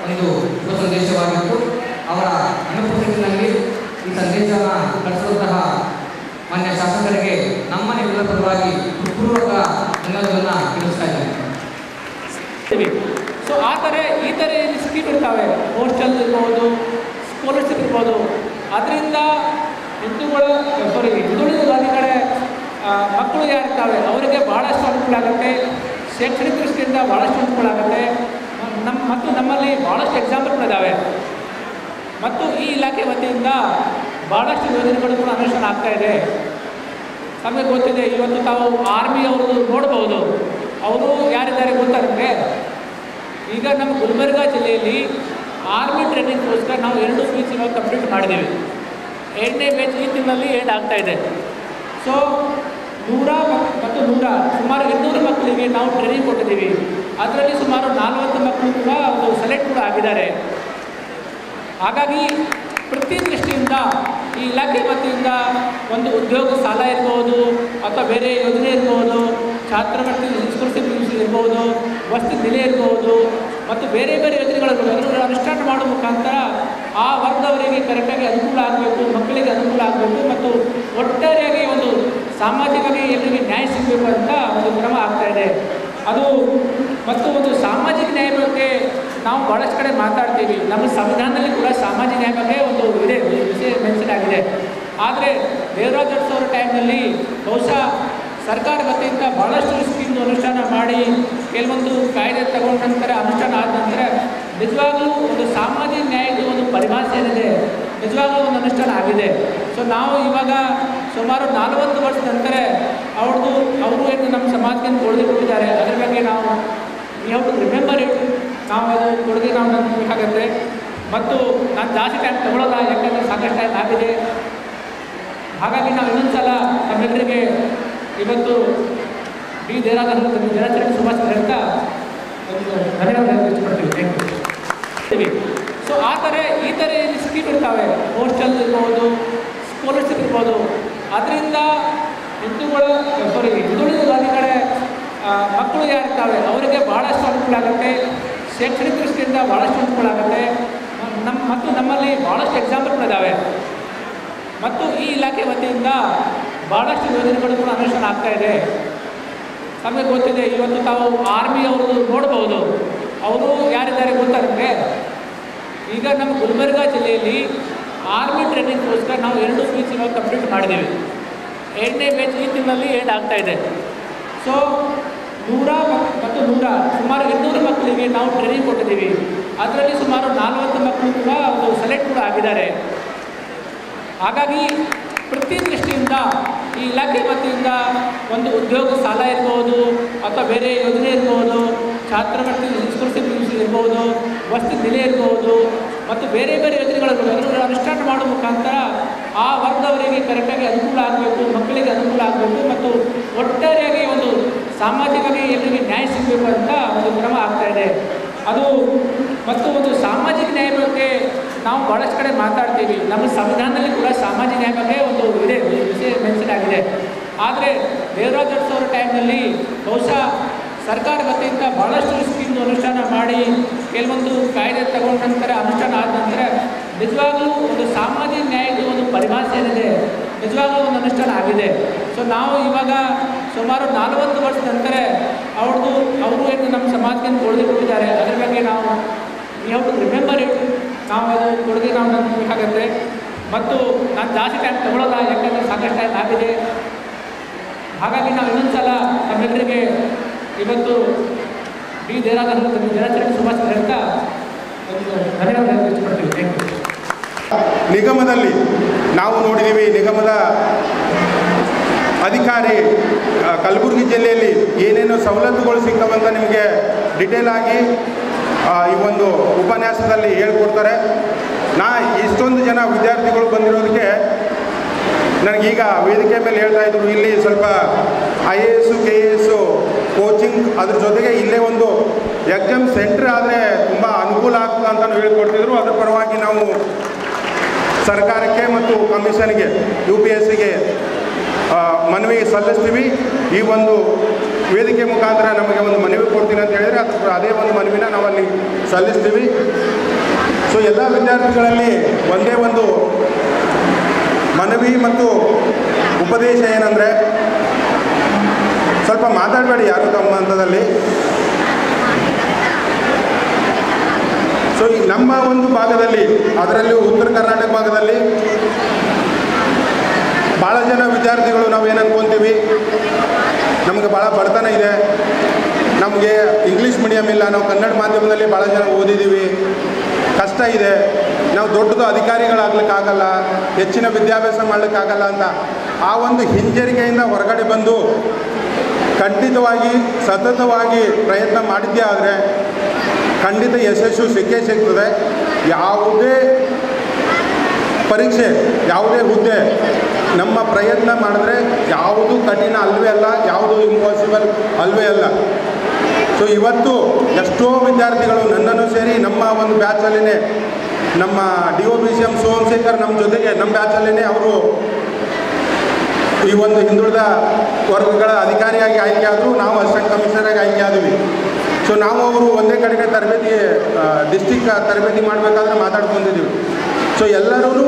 ಒಂದು ಶುಭ ಸಂದೇಶವಾಗಿತ್ತು. ಅವರ ಅನುಪಸ್ಥಿತಿಯಲ್ಲಿ ಈ ಸಂದೇಶವನ್ನು ಕಳಿಸಿದಂತಹ ಮಾನ್ಯ ಶಾಸಕರಿಗೆ ನಮ್ಮ ನಿಮ್ಮೆಲ್ಲರ ಪರವಾಗಿ ಹೃತ್ಪೂರ್ವಕ ಧನ್ಯವಾದಗಳನ್ನು ತಿಳಿಸ್ತಾ ಇದ್ದೇನೆ. ಸೊ ಈ ಥರ ಸ್ಕೀಮ್ ಇರ್ತಾವೆ, ಹೋಸ್ಟೆಲ್ ಇರ್ಬೋದು, ಸ್ಕಾಲರ್ಶಿಪ್ ಇರ್ಬೋದು. ಅದರಿಂದ ಹಿಂದುಳಿದ ವರ್ಗಗಳ ಮಕ್ಕಳು ಯಾರಿರ್ತಾವೆ ಅವರಿಗೆ ಭಾಳಷ್ಟು ಅನುಕೂಲ ಆಗುತ್ತೆ. ಶೈಕ್ಷಣಿಕ ದೃಷ್ಟಿಯಿಂದ ಭಾಳಷ್ಟು ಅನುಕೂಲ ಆಗುತ್ತೆ. ಮತ್ತು ನಮ್ಮಲ್ಲಿ ಭಾಳಷ್ಟು ಎಕ್ಸಾಂಪಲ್ಗಳಿದ್ದಾವೆ. ಮತ್ತು ಈ ಇಲಾಖೆ ವತಿಯಿಂದ ಭಾಳಷ್ಟು ಯೋಜನೆಗಳು ಕೂಡ ಅನುಷ್ಠಾನ ಆಗ್ತಾ ಇದೆ. ನಮಗೆ ಗೊತ್ತಿದೆ, ಇವತ್ತು ತಾವು ಆರ್ಮಿ ಅವರು ನೋಡ್ಬೋದು. ಅವರು ಯಾರಿದ್ದಾರೆ ಗೊತ್ತಾಗುತ್ತೆ. ಈಗ ನಮ್ಮ ಗುಲ್ಬರ್ಗ ಜಿಲ್ಲೆಯಲ್ಲಿ ಆರ್ಮಿ ಟ್ರೈನಿಂಗ್ಗೋಸ್ಕರ ನಾವು 2 ಫೀಸ್ ನಾವು ಕಂಪ್ಲೀಟ್ ಮಾಡಿದ್ದೀವಿ. 2ನೇ ಬ್ಯಾಚ್ ಈ ತಿಂಗಳಲ್ಲಿ ಎಂಡ್ ಆಗ್ತಾಯಿದೆ. ಸೊ 100 ಮತ್ತು 100 ಸುಮಾರು 200 ಮಕ್ಕಳಿಗೆ ನಾವು ಟ್ರೈನಿಂಗ್ ಕೊಟ್ಟಿದ್ದೀವಿ. ಅದರಲ್ಲಿ ಸುಮಾರು 40 ಮಕ್ಕಳು ಕೂಡ ಒಂದು ಸೆಲೆಕ್ಟ್ ಕೂಡ ಆಗಿದ್ದಾರೆ. ಹಾಗಾಗಿ ಪ್ರತಿ ದೃಷ್ಟಿಯಿಂದ ಈ ಇಲಾಖೆ ವತಿಯಿಂದ ಒಂದು ಉದ್ಯೋಗ ಸಾಲ ಇರ್ಬೋದು ಅಥವಾ ಬೇರೆ ಯೋಜನೆ ಇರ್ಬೋದು, ಛಾತ್ರವೃತ್ತಿ ಸ್ಕಾಲರ್ಶಿಪ್ ಇರ್ಬೋದು, ವಸತಿ ನಿಲಯ ಇರ್ಬೋದು ಮತ್ತು ಬೇರೆ ಬೇರೆ ಯೋಜನೆಗಳು ಅನುಷ್ಠಾನ ಮಾಡುವ ಮುಖಾಂತರ ಆ ವರ್ಗದವರಿಗೆ ಕರೆಕ್ಟಾಗಿ ಅನುಕೂಲ ಆಗಬೇಕು, ಮಕ್ಕಳಿಗೆ ಅನುಕೂಲ ಆಗಬೇಕು ಮತ್ತು ಒಟ್ಟಾರೆಯಾಗಿ ಒಂದು ಸಾಮಾಜಿಕವಾಗಿ ಎಲ್ಲರಿಗೆ ನ್ಯಾಯ ಸಿಗಬೇಕು ಅಂತ ಒಂದು ಕ್ರಮ ಆಗ್ತಾಯಿದೆ. ಅದು ಮತ್ತು ಒಂದು ಸಾಮಾಜಿಕ ನ್ಯಾಯ ಬಗ್ಗೆ ನಾವು ಭಾಳಷ್ಟು ಕಡೆ ಮಾತಾಡ್ತೀವಿ. ನಮ್ಮ ಸಂವಿಧಾನದಲ್ಲಿ ಕೂಡ ಸಾಮಾಜಿಕ ನ್ಯಾಯ ಬಗ್ಗೆ ಒಂದು ಇದೆ, ವಿಷಯ ಮೆನ್ಷನ್ ಆಗಿದೆ. ಆದರೆ ದೇವರಾಜ್ ಅರಸು ಅವರ ಟೈಮ್ನಲ್ಲಿ ಬಹುಶಃ ಸರ್ಕಾರ ವತಿಯಿಂದ ಭಾಳಷ್ಟು ಸ್ಕೀಮ್ ಅನುಷ್ಠಾನ ಮಾಡಿ ಕೆಲವೊಂದು ಕಾಯ್ದೆ ತಗೊಂಡ ನಂತರ ಅನುಷ್ಠಾನ ಆದ ನಂತರ ನಿಜವಾಗ್ಲೂ ಒಂದು ಸಾಮಾಜಿಕ ನ್ಯಾಯದ ಒಂದು ಪರಿಭಾಷೆ ಏನಿದೆ ನಿಜವಾಗ್ಲೂ ಒಂದು ಅನುಷ್ಠಾನ ಆಗಿದೆ. ಸೊ ನಾವು ಇವಾಗ ಸುಮಾರು 40 ವರ್ಷದ ನಂತರ ಅವರು ಏನು ನಮ್ಮ ಸಮಾಜಕ್ಕೆ ಕೊಡುಗೆ ಕೊಟ್ಟಿದ್ದಾರೆ, ಅದರ ಬಗ್ಗೆ ನಾವು ಹ್ಯಾವ್ ಟು ರಿಮೆಂಬರ್ ಇಟ್. ನಾವು ಅದು ಕೊಡುಗೆ ನಾವು ನೆನಪಬೇಕಾಗತ್ತೆ. ಮತ್ತು ನಾನು ಜಾಸ್ತಿ ಟೈಮ್ ತಗೊಳ್ಳೋಲ್ಲ, ಯಾಕೆಂದರೆ ಸಾಕಷ್ಟು ಟೈಮ್ ಆಗಿದೆ. ಹಾಗಾಗಿ ನಾವು ಇನ್ನೊಂದು ಸಲ ನಮ್ಮೆಲ್ಲರಿಗೆ ಇವತ್ತು ಡಿ ದೇವರಾಜ್ ದಿನಾಚರಣೆ ಶುಭಾಶಯ ಅಂತ ಒಂದು ಧನ್ಯವಾದ ಇಷ್ಟಪಡ್ತೀವಿ. ಸೊ ಈ ಥರ ಸ್ಕೀಮ್ ಇರ್ತಾವೆ, ಹೋಸ್ಟೆಲ್ ಇರ್ಬೋದು, ಸ್ಕಾಲರ್ಶಿಪ್ ಇರ್ಬೋದು. ಅದರಿಂದ ಹಿಂದುಳಿದ ವರ್ಗಗಳ ಮಕ್ಕಳು ಯಾರಿರ್ತಾವೆ ಅವರಿಗೆ ಭಾಳಷ್ಟು ಅನುಕೂಲ ಆಗುತ್ತೆ. ಶೈಕ್ಷಣಿಕ ದೃಷ್ಟಿಯಿಂದ ಭಾಳಷ್ಟು ಅನುಕೂಲ ಆಗುತ್ತೆ. ಮತ್ತು ನಮ್ಮಲ್ಲಿ ಭಾಳಷ್ಟು ಎಕ್ಸಾಂಪಲ್ಗಳಿದ್ದಾವೆ. ಮತ್ತು ಈ ಇಲಾಖೆ ವತಿಯಿಂದ ಭಾಳಷ್ಟು ಯೋಜನೆಗಳು ಕೂಡ ಅನುಷ್ಠಾನ ಆಗ್ತಾಯಿದೆ. ನಮಗೆ ಗೊತ್ತಿದೆ, ಇವತ್ತು ತಾವು ಆರ್ಮಿ ಅವರು ನೋಡ್ಬೋದು. ಅವರು ಯಾರಿದ್ದಾರೆ ಗೊತ್ತಾ ನಿಮಗೆ? ಈಗ ನಮ್ಮ ಗುಲ್ಬರ್ಗ ಜಿಲ್ಲೆಯಲ್ಲಿ ಆರ್ಮಿ ಟ್ರೈನಿಂಗ್ಗೋಸ್ಕರ ನಾವು 2 ಬ್ಯಾಚ್ ನಾವು ಕಂಪ್ಲೀಟ್ ಮಾಡಿದ್ದೀವಿ. 2ನೇ ಬ್ಯಾಚ್ ಈ ತಿಂಗಳಲ್ಲಿ ಎಂಡ್ ಆಗ್ತಾಯಿದೆ. ಸೊ 100 ಮತ್ತು 100 ಸುಮಾರು 200 ಮಕ್ಕಳಿಗೆ ನಾವು ಟ್ರೈನಿಂಗ್ ಕೊಟ್ಟಿದ್ದೀವಿ. ಅದರಲ್ಲಿ ಸುಮಾರು 40 ಮಕ್ಕಳು ಕೂಡ ಒಂದು ಸೆಲೆಕ್ಟ್ ಕೂಡ ಆಗಿದ್ದಾರೆ. ಹಾಗಾಗಿ ಪ್ರತಿ ದೃಷ್ಟಿಯಿಂದ ಈ ಇಲಾಖೆ ವತಿಯಿಂದ ಒಂದು ಉದ್ಯೋಗ ಸಾಲ ಇರ್ಬೋದು ಅಥವಾ ಬೇರೆ ಯೋಜನೆ ಇರ್ಬೋದು, ಛಾತ್ರವೃತ್ತಿ ಸ್ಕಾಲರ್ಶಿಪ್ ಇರ್ಬೋದು, ವಸತಿ ನಿಲಯ ಇರ್ಬೋದು ಮತ್ತು ಬೇರೆ ಬೇರೆ ಯೋಜನೆಗಳು ಅನುಷ್ಠಾನ ಮಾಡುವ ಮುಖಾಂತರ ಆ ವರ್ಗದವರಿಗೆ ಕರೆಕ್ಟಾಗಿ ಅನುಕೂಲ ಆಗಬೇಕು, ಮಕ್ಕಳಿಗೆ ಅನುಕೂಲ ಆಗಬೇಕು ಮತ್ತು ಒಟ್ಟಾರೆಯಾಗಿ ಒಂದು ಸಾಮಾಜಿಕವಾಗಿ ಎಲ್ಲರಿಗೆ ನ್ಯಾಯ ಸಿಗಬೇಕು ಅಂತ ಒಂದು ಕ್ರಮ ಆಗ್ತಾಯಿದೆ. ಅದು ಮತ್ತು ಒಂದು ಸಾಮಾಜಿಕ ನ್ಯಾಯ ಬಗ್ಗೆ ನಾವು ಭಾಳಷ್ಟು ಕಡೆ ಮಾತಾಡ್ತೀವಿ. ನಮ್ಮ ಸಂವಿಧಾನದಲ್ಲಿ ಕೂಡ ಸಾಮಾಜಿಕ ನ್ಯಾಯ ಬಗ್ಗೆ ಒಂದು ಇದೆ, ವಿಷಯ ಮೆನ್ಷನ್ ಆಗಿದೆ. ಆದರೆ ದೇವರಾಜ್ ಅರಸು ಅವರ ಟೈಮ್ನಲ್ಲಿ ಬಹುಶಃ ಸರ್ಕಾರ ವತಿಯಿಂದ ಭಾಳಷ್ಟು ಸ್ಕೀಮ್ ಅನುಷ್ಠಾನ ಮಾಡಿ ಕೆಲವೊಂದು ಕಾಯ್ದೆ ತಗೊಂಡ ನಂತರ ಅನುಷ್ಠಾನ ಆದ ನಂತರ ನಿಜವಾಗ್ಲೂ ಒಂದು ಸಾಮಾಜಿಕ ನ್ಯಾಯದ ಒಂದು ಪರಿಭಾಷೆ ಏನಿದೆ ನಿಜವಾಗ್ಲೂ ಒಂದು ಅನುಷ್ಠಾನ ಆಗಿದೆ. ಸೊ ನಾವು ಇವಾಗ ಸುಮಾರು 40 ವರ್ಷದ ನಂತರ ಅವರು ಏನು ನಮ್ಮ ಸಮಾಜಕ್ಕೆ ಕೊಡುಗೆ ಕೊಟ್ಟಿದ್ದಾರೆ, ಅದರ ಬಗ್ಗೆ ನಾವು ಹ್ಯಾವ್ ಟು ರಿಮೆಂಬರ್ ಇಟ್. ನಾವು ಅದು ಕೊಡುಗೆ ನಾವು ನೆನಪಬೇಕಾಗತ್ತೆ. ಮತ್ತು ನಾನು ಜಾಸ್ತಿ ಟೈಮ್ ತಗೊಳ್ಳೋಲ್ಲ, ಯಾಕೆಂದರೆ ಸಾಕಷ್ಟು ಟೈಮ್ ಆಗಿದೆ. ಹಾಗಾಗಿ ನಾವು ಇನ್ನೊಂದು ಸಲ ನಮ್ಮೆಲ್ಲರಿಗೆ ಇವತ್ತು ಡಿ ದೇವರಾಜ್ ದಿನಾಚರಣೆ ಶುಭಾಶಯ ಅಂತ ಒಂದು ಧನ್ಯವಾದ ಇಷ್ಟಪಡ್ತೀವಿ. ನಿಗಮದಲ್ಲಿ ನಾವು ನೋಡಿದ್ದೀವಿ, ನಿಗಮದ ಅಧಿಕಾರಿ ಕಲಬುರಗಿ ಜಿಲ್ಲೆಯಲ್ಲಿ ಏನೇನು ಸವಲತ್ತುಗಳು ಸಿಗ್ತವಂತ ನಿಮಗೆ ಡಿಟೇಲ್ ಆಗಿ ಈ ಒಂದು ಉಪನ್ಯಾಸದಲ್ಲಿ ಹೇಳ್ಕೊಡ್ತಾರೆ. ಇಷ್ಟೊಂದು ಜನ ವಿದ್ಯಾರ್ಥಿಗಳು ಬಂದಿರೋದಕ್ಕೆ ನನಗೀಗ ವೇದಿಕೆ ಮೇಲೆ ಹೇಳ್ತಾ ಇದ್ರು, ಇಲ್ಲಿ ಸ್ವಲ್ಪ IAS KAS ಕೋಚಿಂಗ್ ಅದ್ರ ಜೊತೆಗೆ ಇಲ್ಲೇ ಒಂದು ಎಕ್ಸಾಮ್ ಸೆಂಟ್ರ್ ಆದರೆ ತುಂಬ ಅನುಕೂಲ ಆಗ್ತದೆ ಅಂತ ಹೇಳ್ಕೊಡ್ತಿದ್ರು. ಅದರ ಪರವಾಗಿ ನಾವು ಸರ್ಕಾರಕ್ಕೆ ಮತ್ತು ಕಮಿಷನ್ಗೆ UPSCಗೆ ಮನವಿ ಸಲ್ಲಿಸ್ತೀವಿ. ಈ ಒಂದು ವೇದಿಕೆ ಮುಖಾಂತರ ನಮಗೆ ಒಂದು ಮನವಿ ಕೊಡ್ತೀನಿ ಅಂತ ಹೇಳಿದರೆ ಅದೇ ಒಂದು ಮನವಿನ ನಾವಲ್ಲಿ ಸಲ್ಲಿಸ್ತೀವಿ. ಸೊ ಎಲ್ಲ ವಿದ್ಯಾರ್ಥಿಗಳಲ್ಲಿ ಒಂದೇ ಒಂದು ಮನವಿ ಮತ್ತು ಉಪದೇಶ ಏನಂದರೆ, ಸ್ವಲ್ಪ ಮಾತಾಡಬೇಡಿ ಯಾರು ತಮ್ಮ ಹಂತದಲ್ಲಿ. ಸೊ ನಮ್ಮ ಒಂದು ಭಾಗದಲ್ಲಿ, ಅದರಲ್ಲಿ ಉತ್ತರ ಕರ್ನಾಟಕ ಭಾಗದಲ್ಲಿ ಭಾಳ ಜನ ವಿದ್ಯಾರ್ಥಿಗಳು ನಾವೇನು ಅನ್ಕೊತೀವಿ, ನಮಗೆ ಭಾಳ ಬಡತನ ಇದೆ, ನಮಗೆ ಇಂಗ್ಲೀಷ್ ಮೀಡಿಯಮ್ ಇಲ್ಲ, ನಾವು ಕನ್ನಡ ಮಾಧ್ಯಮದಲ್ಲಿ ಭಾಳ ಜನ ಓದಿದ್ದೀವಿ, ಕಷ್ಟ ಇದೆ, ನಾವು ದೊಡ್ಡದು ಅಧಿಕಾರಿಗಳಾಗಲಿಕ್ಕಾಗಲ್ಲ, ಹೆಚ್ಚಿನ ವಿದ್ಯಾಭ್ಯಾಸ ಮಾಡಲಿಕ್ಕಾಗಲ್ಲ ಅಂತ ಆ ಒಂದು ಹಿಂಜರಿಕೆಯಿಂದ ಹೊರಗಡೆ ಬಂದು ಖಂಡಿತವಾಗಿ ಸತತವಾಗಿ ಪ್ರಯತ್ನ ಮಾಡಿದ್ದೇ ಆದರೆ ಖಂಡಿತ ಯಶಸ್ಸು ಸಿಕ್ಕೇ ಸಿಗ್ತದೆ. ಯಾವುದೇ ಪರೀಕ್ಷೆ, ಯಾವುದೇ ಹುದ್ದೆ ನಮ್ಮ ಪ್ರಯತ್ನ ಮಾಡಿದ್ರೆ ಯಾವುದು ಕಠಿಣ ಅಲ್ವೇ ಅಲ್ಲ, ಯಾವುದು ಇಂಪಾಸಿಬಲ್ ಅಲ್ವೇ ಅಲ್ಲ. ಸೊ ಇವತ್ತು ಎಷ್ಟೋ ವಿದ್ಯಾರ್ಥಿಗಳು ನನ್ನನ್ನು ಸೇರಿ ನಮ್ಮ ಒಂದು ಬ್ಯಾಚಲ್ಲಿನೇ ನಮ್ಮ DOBCM ಸೋಮಶೇಖರ್ ನಮ್ಮ ಜೊತೆಗೆ ನಮ್ಮ ಬ್ಯಾಚಲ್ಲೇ ಅವರು ಈ ಒಂದು ಹಿಂದುಳಿದ ವರ್ಗಗಳ ಅಧಿಕಾರಿಯಾಗಿ ಆಯ್ಕೆ ಆದರೂ ನಾವು ಅಸಿಸ್ಟೆಂಟ್ ಕಮಿಷನರಾಗಿ ಆಯ್ಕೆ ಆದ್ವಿ. ಸೊ ನಾವು ಅವರು ಒಂದೇ ಕಡೆಗೆ ತರಬೇತಿ ಡಿಸ್ಟಿಕ್ ತರಬೇತಿ ಮಾಡಬೇಕಾದ್ರೆ ಮಾತಾಡ್ಕೊಂಡಿದ್ದೀವಿ. ಸೊ ಎಲ್ಲರೂ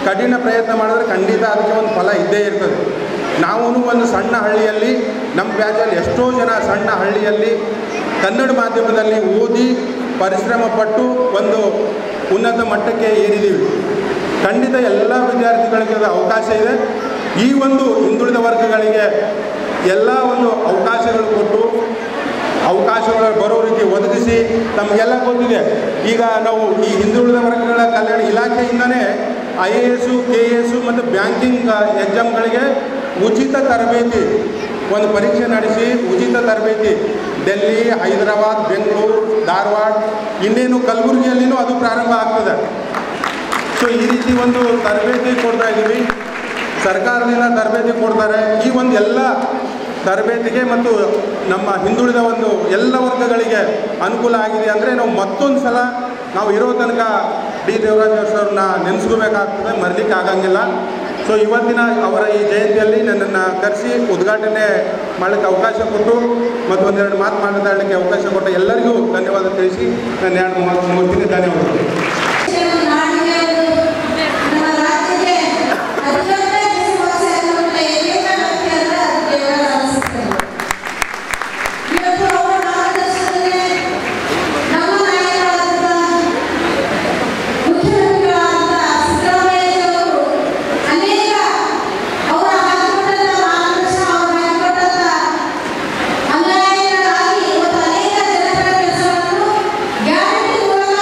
ಕಠಿಣ ಪ್ರಯತ್ನ ಮಾಡಿದ್ರೆ ಖಂಡಿತ ಅದಕ್ಕೆ ಒಂದು ಫಲ ಇದ್ದೇ ಇರ್ತದೆ. ನಾವು ಒಂದು ಸಣ್ಣ ಹಳ್ಳಿಯಲ್ಲಿ ನಮ್ಮ ಬ್ಯಾಚಲ್ಲಿ ಎಷ್ಟೋ ಜನ ಸಣ್ಣ ಹಳ್ಳಿಯಲ್ಲಿ ಕನ್ನಡ ಮಾಧ್ಯಮದಲ್ಲಿ ಓದಿ ಪರಿಶ್ರಮ ಪಟ್ಟು ಒಂದು ಉನ್ನತ ಮಟ್ಟಕ್ಕೆ ಏರಿದ್ದೀವಿ. ಖಂಡಿತ ಎಲ್ಲ ವಿದ್ಯಾರ್ಥಿಗಳಿಗೆ ಅವಕಾಶ ಇದೆ. ಈ ಒಂದು ಹಿಂದುಳಿದ ವರ್ಗಗಳಿಗೆ ಎಲ್ಲ ಒಂದು ಅವಕಾಶಗಳು ಕೊಟ್ಟು ಅವಕಾಶಗಳು ಬರೋ ರೀತಿ ಒದಗಿಸಿ, ತಮಗೆಲ್ಲ ಗೊತ್ತಿದೆ ಈಗ ನಾವು ಈ ಹಿಂದುಳಿದ ವರ್ಗಗಳ ಕಲ್ಯಾಣ ಇಲಾಖೆಯಿಂದನೇ IAS, KAS ಮತ್ತು ಬ್ಯಾಂಕಿಂಗ್ ಎಕ್ಸಾಮ್ಗಳಿಗೆ ಉಚಿತ ತರಬೇತಿ ಒಂದು ಪರೀಕ್ಷೆ ನಡೆಸಿ ಉಚಿತ ತರಬೇತಿ ಡೆಲ್ಲಿ, ಹೈದರಾಬಾದ್, ಬೆಂಗಳೂರು, ಧಾರವಾಡ, ಇನ್ನೇನು ಕಲಬುರಗಿಯಲ್ಲಿನೂ ಅದು ಪ್ರಾರಂಭ ಆಗ್ತದೆ. ಸೊ ಈ ರೀತಿ ಒಂದು ತರಬೇತಿ ಕೊಡ್ತಾ ಇದ್ದೀವಿ. ಸರ್ಕಾರದಿಂದ ತರಬೇತಿ ಕೊಡ್ತಾರೆ. ಈ ಒಂದು ಎಲ್ಲ ತರಬೇತಿಗೆ ಮತ್ತು ನಮ್ಮ ಹಿಂದುಳಿದ ಒಂದು ಎಲ್ಲ ವರ್ಗಗಳಿಗೆ ಅನುಕೂಲ ಆಗಿದೆ. ಅಂದರೆ ನಾವು ಮತ್ತೊಂದು ಸಲ ನಾವು ಇರೋ ತನಕ ಡಿ ದೇವರಾಜ್ ಅವ್ರನ್ನ ನೆನೆಸ್ಕೋಬೇಕಾಗ್ತದೆ, ಮರಲಿಕ್ಕೆ ಆಗಂಗಿಲ್ಲ. ಸೊ ಇವತ್ತಿನ ಅವರ ಈ ಜಯಂತಿಯಲ್ಲಿ ನನ್ನನ್ನು ಕರೆಸಿ ಉದ್ಘಾಟನೆ ಮಾಡಲಿಕ್ಕೆ ಅವಕಾಶ ಕೊಟ್ಟು ಮತ್ತು ಒಂದೆರಡು ಮಾತು ಮಾತನಾಡಲಿಕ್ಕೆ ಅವಕಾಶ ಕೊಟ್ಟ ಎಲ್ಲರಿಗೂ ಧನ್ಯವಾದ ತಿಳಿಸಿ ನಾನು ಎರಡು ಮುಗಿಸ್ತೀನಿ. ಧನ್ಯವಾದಗಳು. ಗ್ಯಾರಂಟಿ ಮೂಲಕ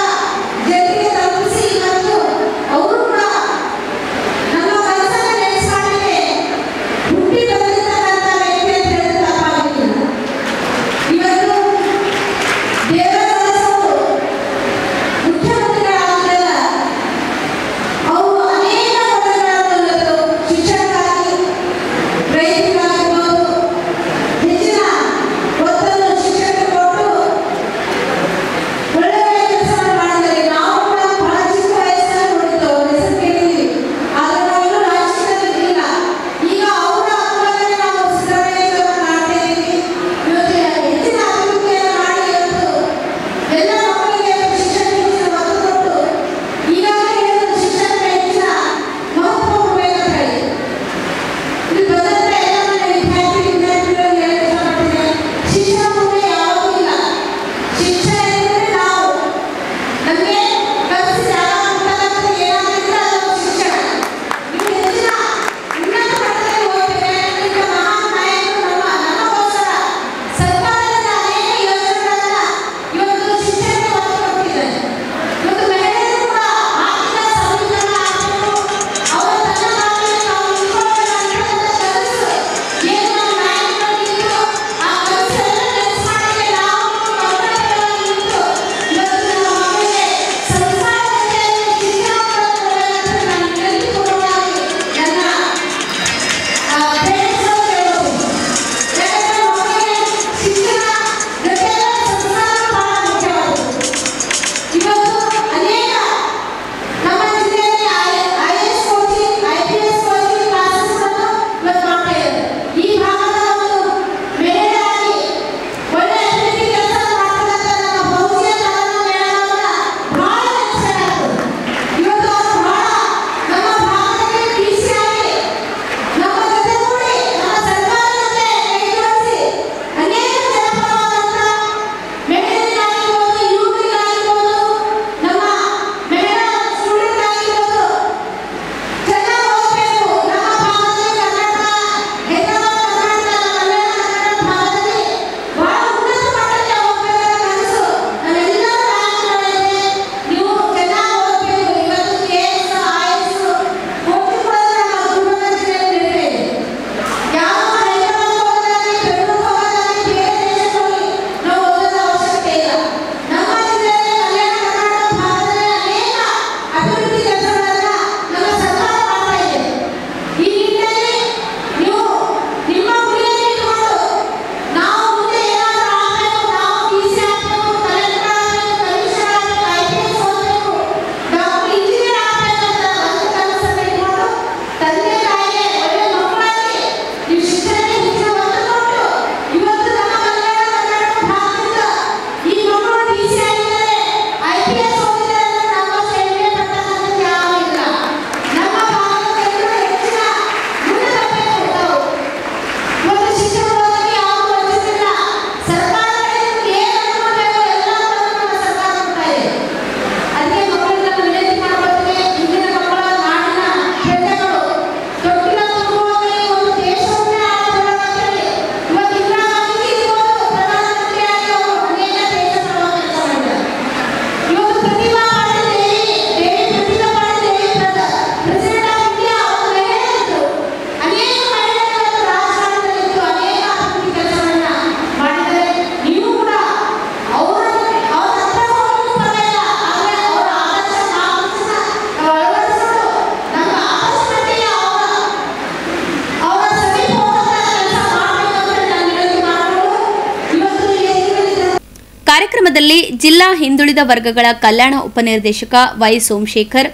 ಕಾರ್ಯಕ್ರಮದಲ್ಲಿ ಜಿಲ್ಲಾ ಹಿಂದುಳಿದ ವರ್ಗಗಳ ಕಲ್ಯಾಣ ಉಪನಿರ್ದೇಶಕ ವೈ ಸೋಮಶೇಖರ್,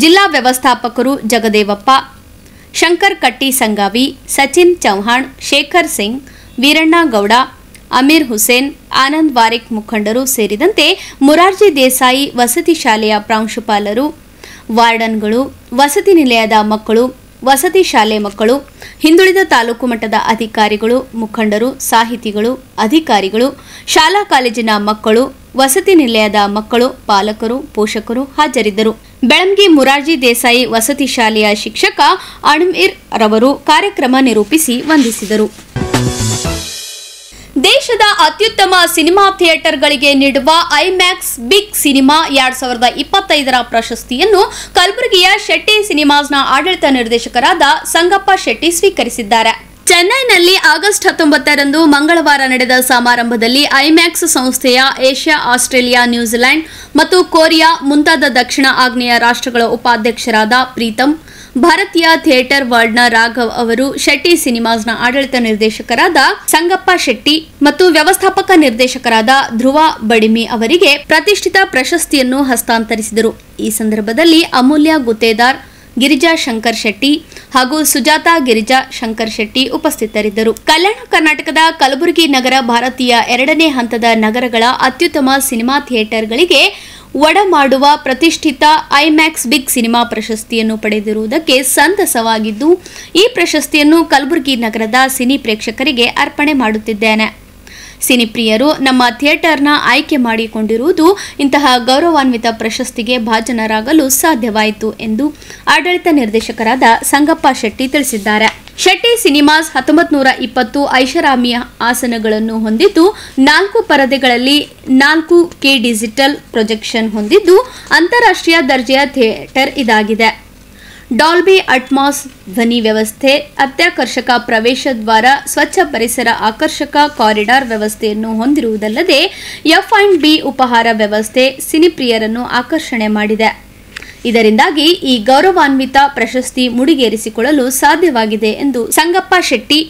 ಜಿಲ್ಲಾ ವ್ಯವಸ್ಥಾಪಕರು ಜಗದೇವಪ್ಪ, ಶಂಕರ್ ಕಟ್ಟಿ ಸಂಗಾವಿ, ಸಚಿನ್ ಚೌಹಾಣ್, ಶೇಖರ್ ಸಿಂಗ್, ವೀರಣ್ಣ ಗೌಡ, ಅಮೀರ್ ಹುಸೇನ್, ಆನಂದ್ ವಾರಿಕ್ ಮುಖಂಡರು ಸೇರಿದಂತೆ ಮೊರಾರ್ಜಿ ದೇಸಾಯಿ ವಸತಿ ಶಾಲೆಯ ಪ್ರಾಂಶುಪಾಲರು, ವಾರ್ಡನ್ಗಳು, ವಸತಿ ನಿಲಯದ ಮಕ್ಕಳು, ವಸತಿ ಶಾಲೆ ಮಕ್ಕಳು, ಹಿಂದುಳಿದ ತಾಲೂಕು ಮಟ್ಟದ ಅಧಿಕಾರಿಗಳು, ಮುಖಂಡರು, ಸಾಹಿತಿಗಳು, ಅಧಿಕಾರಿಗಳು, ಶಾಲಾ ಕಾಲೇಜಿನ ಮಕ್ಕಳು, ವಸತಿ ನಿಲಯದ ಮಕ್ಕಳು, ಪಾಲಕರು, ಪೋಷಕರು ಹಾಜರಿದ್ದರು. ಬೆಳಂಗಿ ಮೊರಾರ್ಜಿ ದೇಸಾಯಿ ವಸತಿ ಶಾಲೆಯ ಶಿಕ್ಷಕ ಅಣ್ಮೀರ್ ರವರು ಕಾರ್ಯಕ್ರಮ ನಿರೂಪಿಸಿ ವಂದಿಸಿದರು. ದೇಶದ ಅತ್ಯುತ್ತಮ ಸಿನಿಮಾ ಥಿಯೇಟರ್ಗಳಿಗೆ ನೀಡುವ ಐಮ್ಯಾಕ್ಸ್ ಬಿಗ್ ಸಿನಿಮಾ 2025ರ ಪ್ರಶಸ್ತಿಯನ್ನು ಕಲಬುರಗಿಯ ಶೆಟ್ಟಿ ಸಿನಿಮಾಸ್ನ ಆಡಳಿತ ನಿರ್ದೇಶಕರಾದ ಸಂಗಪ್ಪ ಶೆಟ್ಟಿ ಸ್ವೀಕರಿಸಿದ್ದಾರೆ. ಚೆನ್ನೈನಲ್ಲಿ ಆಗಸ್ಟ್ 19ರಂದು ಮಂಗಳವಾರ ನಡೆದ ಸಮಾರಂಭದಲ್ಲಿ ಐಮ್ಯಾಕ್ಸ್ ಸಂಸ್ಥೆಯ ಏಷ್ಯಾ, ಆಸ್ಟ್ರೇಲಿಯಾ, ನ್ಯೂಜಿಲೆಂಡ್ ಮತ್ತು ಕೊರಿಯಾ ಮುಂತಾದ ದಕ್ಷಿಣ ಆಗ್ನೇಯ ರಾಷ್ಟ್ರಗಳ ಉಪಾಧ್ಯಕ್ಷರಾದ ಪ್ರೀತಮ್, ಭಾರತೀಯ ಥಿಯೇಟರ್ ವರ್ಲ್ಡ್ನ ರಾಘವ್ ಅವರು ಶೆಟ್ಟಿ ಸಿನಿಮಾಸ್ನ ಆಡಳಿತ ನಿರ್ದೇಶಕರಾದ ಸಂಗಪ್ಪ ಶೆಟ್ಟಿ ಮತ್ತು ವ್ಯವಸ್ಥಾಪಕ ನಿರ್ದೇಶಕರಾದ ಧ್ರುವ ಬಡಿಮಿ ಅವರಿಗೆ ಪ್ರತಿಷ್ಠಿತ ಪ್ರಶಸ್ತಿಯನ್ನು ಹಸ್ತಾಂತರಿಸಿದರು. ಈ ಸಂದರ್ಭದಲ್ಲಿ ಅಮೂಲ್ಯ ಗುತ್ತೇದಾರ್, ಗಿರಿಜಾ ಶಂಕರ್ ಶೆಟ್ಟಿ ಹಾಗೂ ಸುಜಾತಾ ಗಿರಿಜಾ ಶಂಕರ್ ಶೆಟ್ಟಿ ಉಪಸ್ಥಿತರಿದ್ದರು. ಕಲ್ಯಾಣ ಕರ್ನಾಟಕದ ಕಲಬುರಗಿ ನಗರ ಭಾರತೀಯ 2ನೇ ಹಂತದ ನಗರಗಳ ಅತ್ಯುತ್ತಮ ಸಿನಿಮಾ ಥಿಯೇಟರ್ಗಳಿಗೆ ಒಡಮಾಡುವ ಪ್ರತಿಷ್ಠಿತ ಐಮ್ಯಾಕ್ಸ್ ಬಿಗ್ ಸಿನಿಮಾ ಪ್ರಶಸ್ತಿಯನ್ನು ಪಡೆದಿರುವುದಕ್ಕೆ ಸಂತಸವಾಗಿದ್ದು, ಈ ಪ್ರಶಸ್ತಿಯನ್ನು ಕಲಬುರಗಿ ನಗರದ ಸಿನಿ ಪ್ರೇಕ್ಷಕರಿಗೆ ಅರ್ಪಣೆ ಮಾಡುತ್ತಿದ್ದೇನೆ. ಸಿನಿಪ್ರಿಯರು ನಮ್ಮ ಥಿಯೇಟರ್ನ ಆಯ್ಕೆ ಮಾಡಿಕೊಂಡಿರುವುದು ಇಂತಹ ಗೌರವಾನ್ವಿತ ಪ್ರಶಸ್ತಿಗೆ ಭಾಜನರಾಗಲು ಸಾಧ್ಯವಾಯಿತು ಎಂದು ಆಡಳಿತ ನಿರ್ದೇಶಕರಾದ ಸಂಗಪ್ಪ ಶೆಟ್ಟಿ ತಿಳಿಸಿದ್ದಾರೆ. ಶೆಟ್ಟಿ ಸಿನಿಮಾಸ್ 1920 ಐಷಾರಾಮಿ ಆಸನಗಳನ್ನು ಹೊಂದಿದ್ದು 4 ಪರದೆಗಳಲ್ಲಿ 4K ಡಿಜಿಟಲ್ ಪ್ರೊಜೆಕ್ಷನ್ ಹೊಂದಿದ್ದು ಅಂತಾರಾಷ್ಟ್ರೀಯ ದರ್ಜೆಯ ಥಿಯೇಟರ್ ಇದಾಗಿದೆ. ಡಾಲ್ಬಿ ಅಟ್ಮಾಸ್ ಧ್ವನಿ ವ್ಯವಸ್ಥೆ, ಅತ್ಯಾಕರ್ಷಕ ಪ್ರವೇಶ ದ್ವಾರ, ಸ್ವಚ್ಛ ಪರಿಸರ, ಆಕರ್ಷಕ ಕಾರಿಡಾರ್ ವ್ಯವಸ್ಥೆಯನ್ನು ಹೊಂದಿರುವುದಲ್ಲದೆ F&B ಉಪಹಾರ ವ್ಯವಸ್ಥೆ ಸಿನಿಪ್ರಿಯರನ್ನು ಆಕರ್ಷಣೆ ಮಾಡಿದೆ. ಇದರಿಂದಾಗಿ ಈ ಗೌರವಾನ್ವಿತ ಪ್ರಶಸ್ತಿ ಮುಡಿಗೇರಿಸಿಕೊಳ್ಳಲು ಸಾಧ್ಯವಾಗಿದೆ ಎಂದು Sangappa Shetty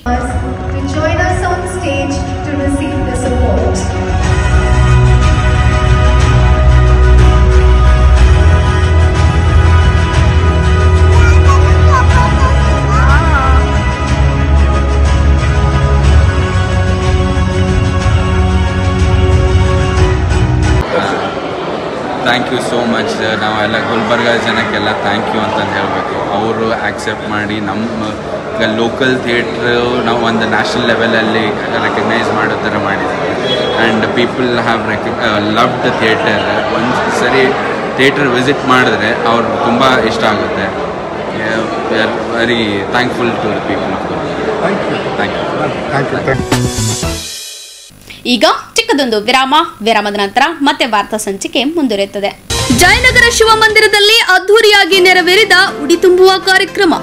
thank you so much sir. ನಾವೆಲ್ಲ ಗುಲ್ಬರ್ಗ ಜನಕ್ಕೆಲ್ಲ ಥ್ಯಾಂಕ್ ಯು ಅಂತಂದು ಹೇಳಬೇಕು. ಅವರು ಆಕ್ಸೆಪ್ಟ್ ಮಾಡಿ ನಮ್ಮ ಲೋಕಲ್ ಥಿಯೇಟ್ರು ನಾವು ಒಂದು ನ್ಯಾಷನಲ್ ಲೆವೆಲಲ್ಲಿ ರೆಕಗ್ನೈಸ್ ಮಾಡೋ ಥರ ಮಾಡಿದ್ದಾರೆ. And people have love the theatre. ಒಂದು ಸರಿ ಥಿಯೇಟರ್ ವಿಸಿಟ್ ಮಾಡಿದ್ರೆ ಅವ್ರಿಗೆ ತುಂಬ ಇಷ್ಟ ಆಗುತ್ತೆ. We are very thankful to the people. Thank you. ಈಗ ಚಿಕ್ಕದೊಂದು ವಿರಾಮದ ನಂತರ ಮತ್ತೆ ವಾರ್ತಾ ಸಂಚಿಕೆ ಮುಂದುವರಿಯುತ್ತದೆ. ಜಯನಗರ ಶಿವಮಂದಿರದಲ್ಲಿ ಅದ್ದೂರಿಯಾಗಿ ನೆರವೇರಿದ ಉಡಿ ತುಂಬುವ ಕಾರ್ಯಕ್ರಮ.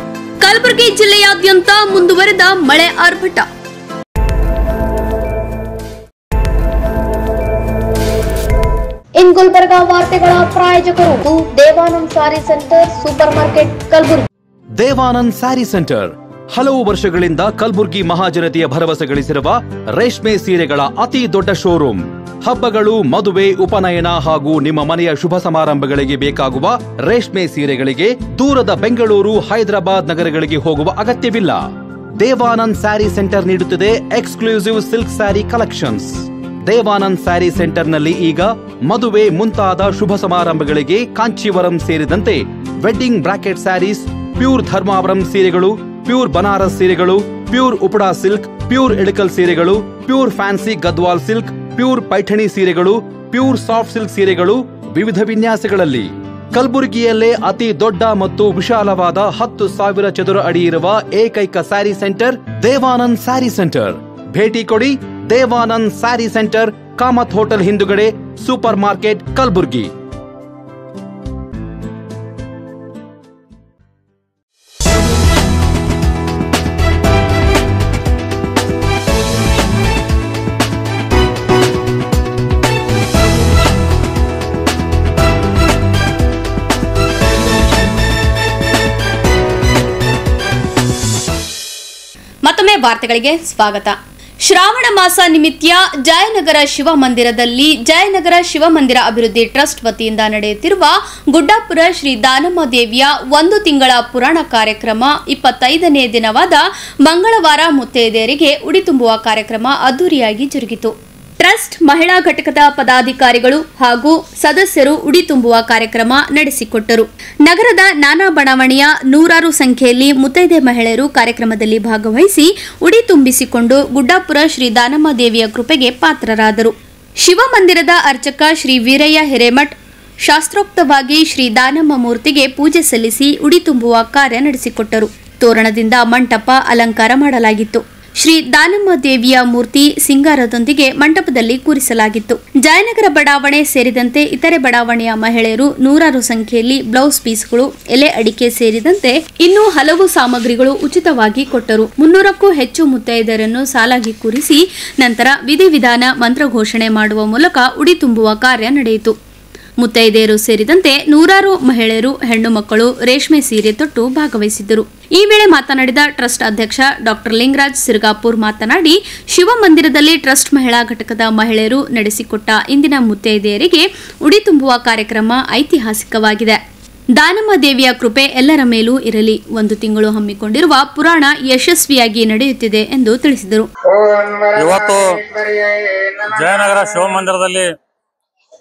ಕಲಬುರಗಿ ಜಿಲ್ಲೆಯಾದ್ಯಂತ ಮುಂದುವರೆದ ಮಳೆ ಆರ್ಭಟ. ಇನ್ ಗುಲ್ಬರ್ಗ ವಾರ್ತೆಗಳ ಪ್ರಾಯೋಜಕರು Devanand sari centre supermarket Kalaburagi. Devanand sari centre ಹಲವು ವರ್ಷಗಳಿಂದ ಕಲಬುರ್ಗಿ ಮಹಾಜನತೆಯ ಭರವಸೆ ಗಳಿಸಿರುವ ರೇಷ್ಮೆ ಸೀರೆಗಳ ಅತಿ ದೊಡ್ಡ ಶೋರೂಮ್. ಹಬ್ಬಗಳು, ಮದುವೆ, ಉಪನಯನ ಹಾಗೂ ನಿಮ್ಮ ಮನೆಯ ಶುಭ ಸಮಾರಂಭಗಳಿಗೆ ಬೇಕಾಗುವ ರೇಷ್ಮೆ ಸೀರೆಗಳಿಗೆ ದೂರದ ಬೆಂಗಳೂರು, ಹೈದರಾಬಾದ್ ನಗರಗಳಿಗೆ ಹೋಗುವ ಅಗತ್ಯವಿಲ್ಲ. ದೇವಾನಂದ್ ಸ್ಯಾರಿ ಸೆಂಟರ್ ನೀಡುತ್ತಿದೆ exclusive silk sari collections. Devanand sari ಸೆಂಟರ್ನಲ್ಲಿ ಈಗ ಮದುವೆ ಮುಂತಾದ ಶುಭ ಸಮಾರಂಭಗಳಿಗೆ ಕಾಂಚೀವರಂ ಸೇರಿದಂತೆ wedding brocade saris, pure Dharmavaram ಸೀರೆಗಳು, ಪ್ಯೂರ್ ಬನಾರಸ್ ಸೀರೆಗಳು, pure Uppada silk, pure Ilkal ಸೀರೆಗಳು, pure fancy Gadwal silk, pure Paithani ಸೀರೆಗಳು, ಪ್ಯೂರ್ ಸಾಫ್ಟ್ ಸಿಲ್ಕ್ ಸೀರೆಗಳು ವಿವಿಧ ವಿನ್ಯಾಸಗಳಲ್ಲಿ. ಕಲಬುರಗಿಯಲ್ಲೇ ಅತಿ ದೊಡ್ಡ ಮತ್ತು ವಿಶಾಲವಾದ 10,000 ಚದುರ ಅಡಿ ಇರುವ ಏಕೈಕ ಸ್ಯಾರಿ ಸೆಂಟರ್ ದೇವಾನಂದ್ ಸ್ಯಾರಿ ಸೆಂಟರ್. ಭೇಟಿ ಕೊಡಿ. ದೇವಾನಂದ್ ಸ್ಯಾರಿ ಸೆಂಟರ್, ಕಾಮತ್ ಹೋಟೆಲ್ ಹಿಂದುಗಡೆ, ಸೂಪರ್ ಮಾರ್ಕೆಟ್, ಕಲಬುರ್ಗಿ. ಮತ್ತೊಮ್ಮೆ ವಾರ್ತೆಗಳಿಗೆ ಸ್ವಾಗತ. ಶ್ರಾವಣ ಮಾಸ ನಿಮಿತ್ತ ಜಯನಗರ ಶಿವಮಂದಿರದಲ್ಲಿ ಜಯನಗರ ಶಿವಮಂದಿರ ಅಭಿವೃದ್ಧಿ ಟ್ರಸ್ಟ್ ವತಿಯಿಂದ ನಡೆಯುತ್ತಿರುವ ಗುಡ್ಡಾಪುರ ಶ್ರೀ ದಾನಮ್ಮ ದೇವಿಯ 1 ತಿಂಗಳ ಪುರಾಣ ಕಾರ್ಯಕ್ರಮ 25ನೇ ದಿನವಾದ ಮಂಗಳವಾರ ಮುತ್ತೈದೆಯರಿಗೆ ಉಡಿ ತುಂಬುವ ಕಾರ್ಯಕ್ರಮ ಅದ್ದೂರಿಯಾಗಿ ಜರುಗಿತು. ಟ್ರಸ್ಟ್ ಮಹಿಳಾ ಘಟಕದ ಪದಾಧಿಕಾರಿಗಳು ಹಾಗೂ ಸದಸ್ಯರು ಉಡಿ ತುಂಬುವ ಕಾರ್ಯಕ್ರಮ ನಡೆಸಿಕೊಟ್ಟರು. ನಗರದ ನಾನಾ ಬಡಾವಣೆಯ 100 ಸಂಖ್ಯೆಯಲ್ಲಿ ಮುತ್ತೈದೆ ಮಹಿಳೆಯರು ಕಾರ್ಯಕ್ರಮದಲ್ಲಿ ಭಾಗವಹಿಸಿ ಉಡಿ ತುಂಬಿಸಿಕೊಂಡು ಗುಡ್ಡಾಪುರ ಶ್ರೀ ದಾನಮ್ಮ ದೇವಿಯ ಕೃಪೆಗೆ ಪಾತ್ರರಾದರು. ಶಿವಮಂದಿರದ ಅರ್ಚಕ ಶ್ರೀ ವೀರಯ್ಯ ಹಿರೇಮಠ್ ಶಾಸ್ತ್ರೋಕ್ತವಾಗಿ ಶ್ರೀ ದಾನಮ್ಮ ಮೂರ್ತಿಗೆ ಪೂಜೆ ಸಲ್ಲಿಸಿ ಉಡಿ ತುಂಬುವ ಕಾರ್ಯ ನಡೆಸಿಕೊಟ್ಟರು. ತೋರಣದಿಂದ ಮಂಟಪ ಅಲಂಕಾರ ಮಾಡಲಾಗಿತ್ತು. ಶ್ರೀ ದಾನಮ್ಮ ದೇವಿಯ ಮೂರ್ತಿ ಸಿಂಗಾರದೊಂದಿಗೆ ಮಂಟಪದಲ್ಲಿ ಕೂರಿಸಲಾಗಿತ್ತು. ಜಯನಗರ ಬಡಾವಣೆ ಸೇರಿದಂತೆ ಇತರೆ ಬಡಾವಣೆಯ ಮಹಿಳೆಯರು 100 ಸಂಖ್ಯೆಯಲ್ಲಿ ಬ್ಲೌಸ್ ಪೀಸ್ಗಳು, ಎಲೆ ಅಡಿಕೆ ಸೇರಿದಂತೆ ಇನ್ನೂ ಹಲವು ಸಾಮಗ್ರಿಗಳು ಉಚಿತವಾಗಿ ಕೊಟ್ಟರು. 300ಕ್ಕೂ ಹೆಚ್ಚು ಮುತ್ತೈದೆಯರನ್ನು ಸಾಲಾಗಿ ಕೂರಿಸಿ ನಂತರ ವಿಧಿವಿಧಾನ ಮಂತ್ರಘೋಷಣೆ ಮಾಡುವ ಮೂಲಕ ಉಡಿ ತುಂಬುವ ಕಾರ್ಯ ನಡೆಯಿತು. ಮುತ್ತೈದೆಯರು ಸೇರಿದಂತೆ 100 ಮಹಿಳೆಯರು, ಹೆಣ್ಣು ಮಕ್ಕಳು ರೇಷ್ಮೆ ಸೀರೆ ತೊಟ್ಟು ಭಾಗವಹಿಸಿದ್ದರು. ಈ ವೇಳೆ ಮಾತನಾಡಿದ ಟ್ರಸ್ಟ್ ಅಧ್ಯಕ್ಷ ಡಾಕ್ಟರ್ ಲಿಂಗರಾಜ್ ಸಿರ್ಗಾಪುರ್ ಮಾತನಾಡಿ, ಶಿವಮಂದಿರದಲ್ಲಿ ಟ್ರಸ್ಟ್ ಮಹಿಳಾ ಘಟಕದ ಮಹಿಳೆಯರು ನಡೆಸಿಕೊಟ್ಟ ಇಂದಿನ ಮುತ್ತೈದೆಯರಿಗೆ ಉಡಿ ತುಂಬುವ ಕಾರ್ಯಕ್ರಮ ಐತಿಹಾಸಿಕವಾಗಿದೆ. ದಾನಮ್ಮ ದೇವಿಯ ಕೃಪೆ ಎಲ್ಲರ ಮೇಲೂ ಇರಲಿ. 1 ತಿಂಗಳು ಹಮ್ಮಿಕೊಂಡಿರುವ ಪುರಾಣ ಯಶಸ್ವಿಯಾಗಿ ನಡೆಯುತ್ತಿದೆ ಎಂದು ತಿಳಿಸಿದರು. ಇವತ್ತು ಜಯನಗರ ಶಿವಮಂದಿರದಲ್ಲಿ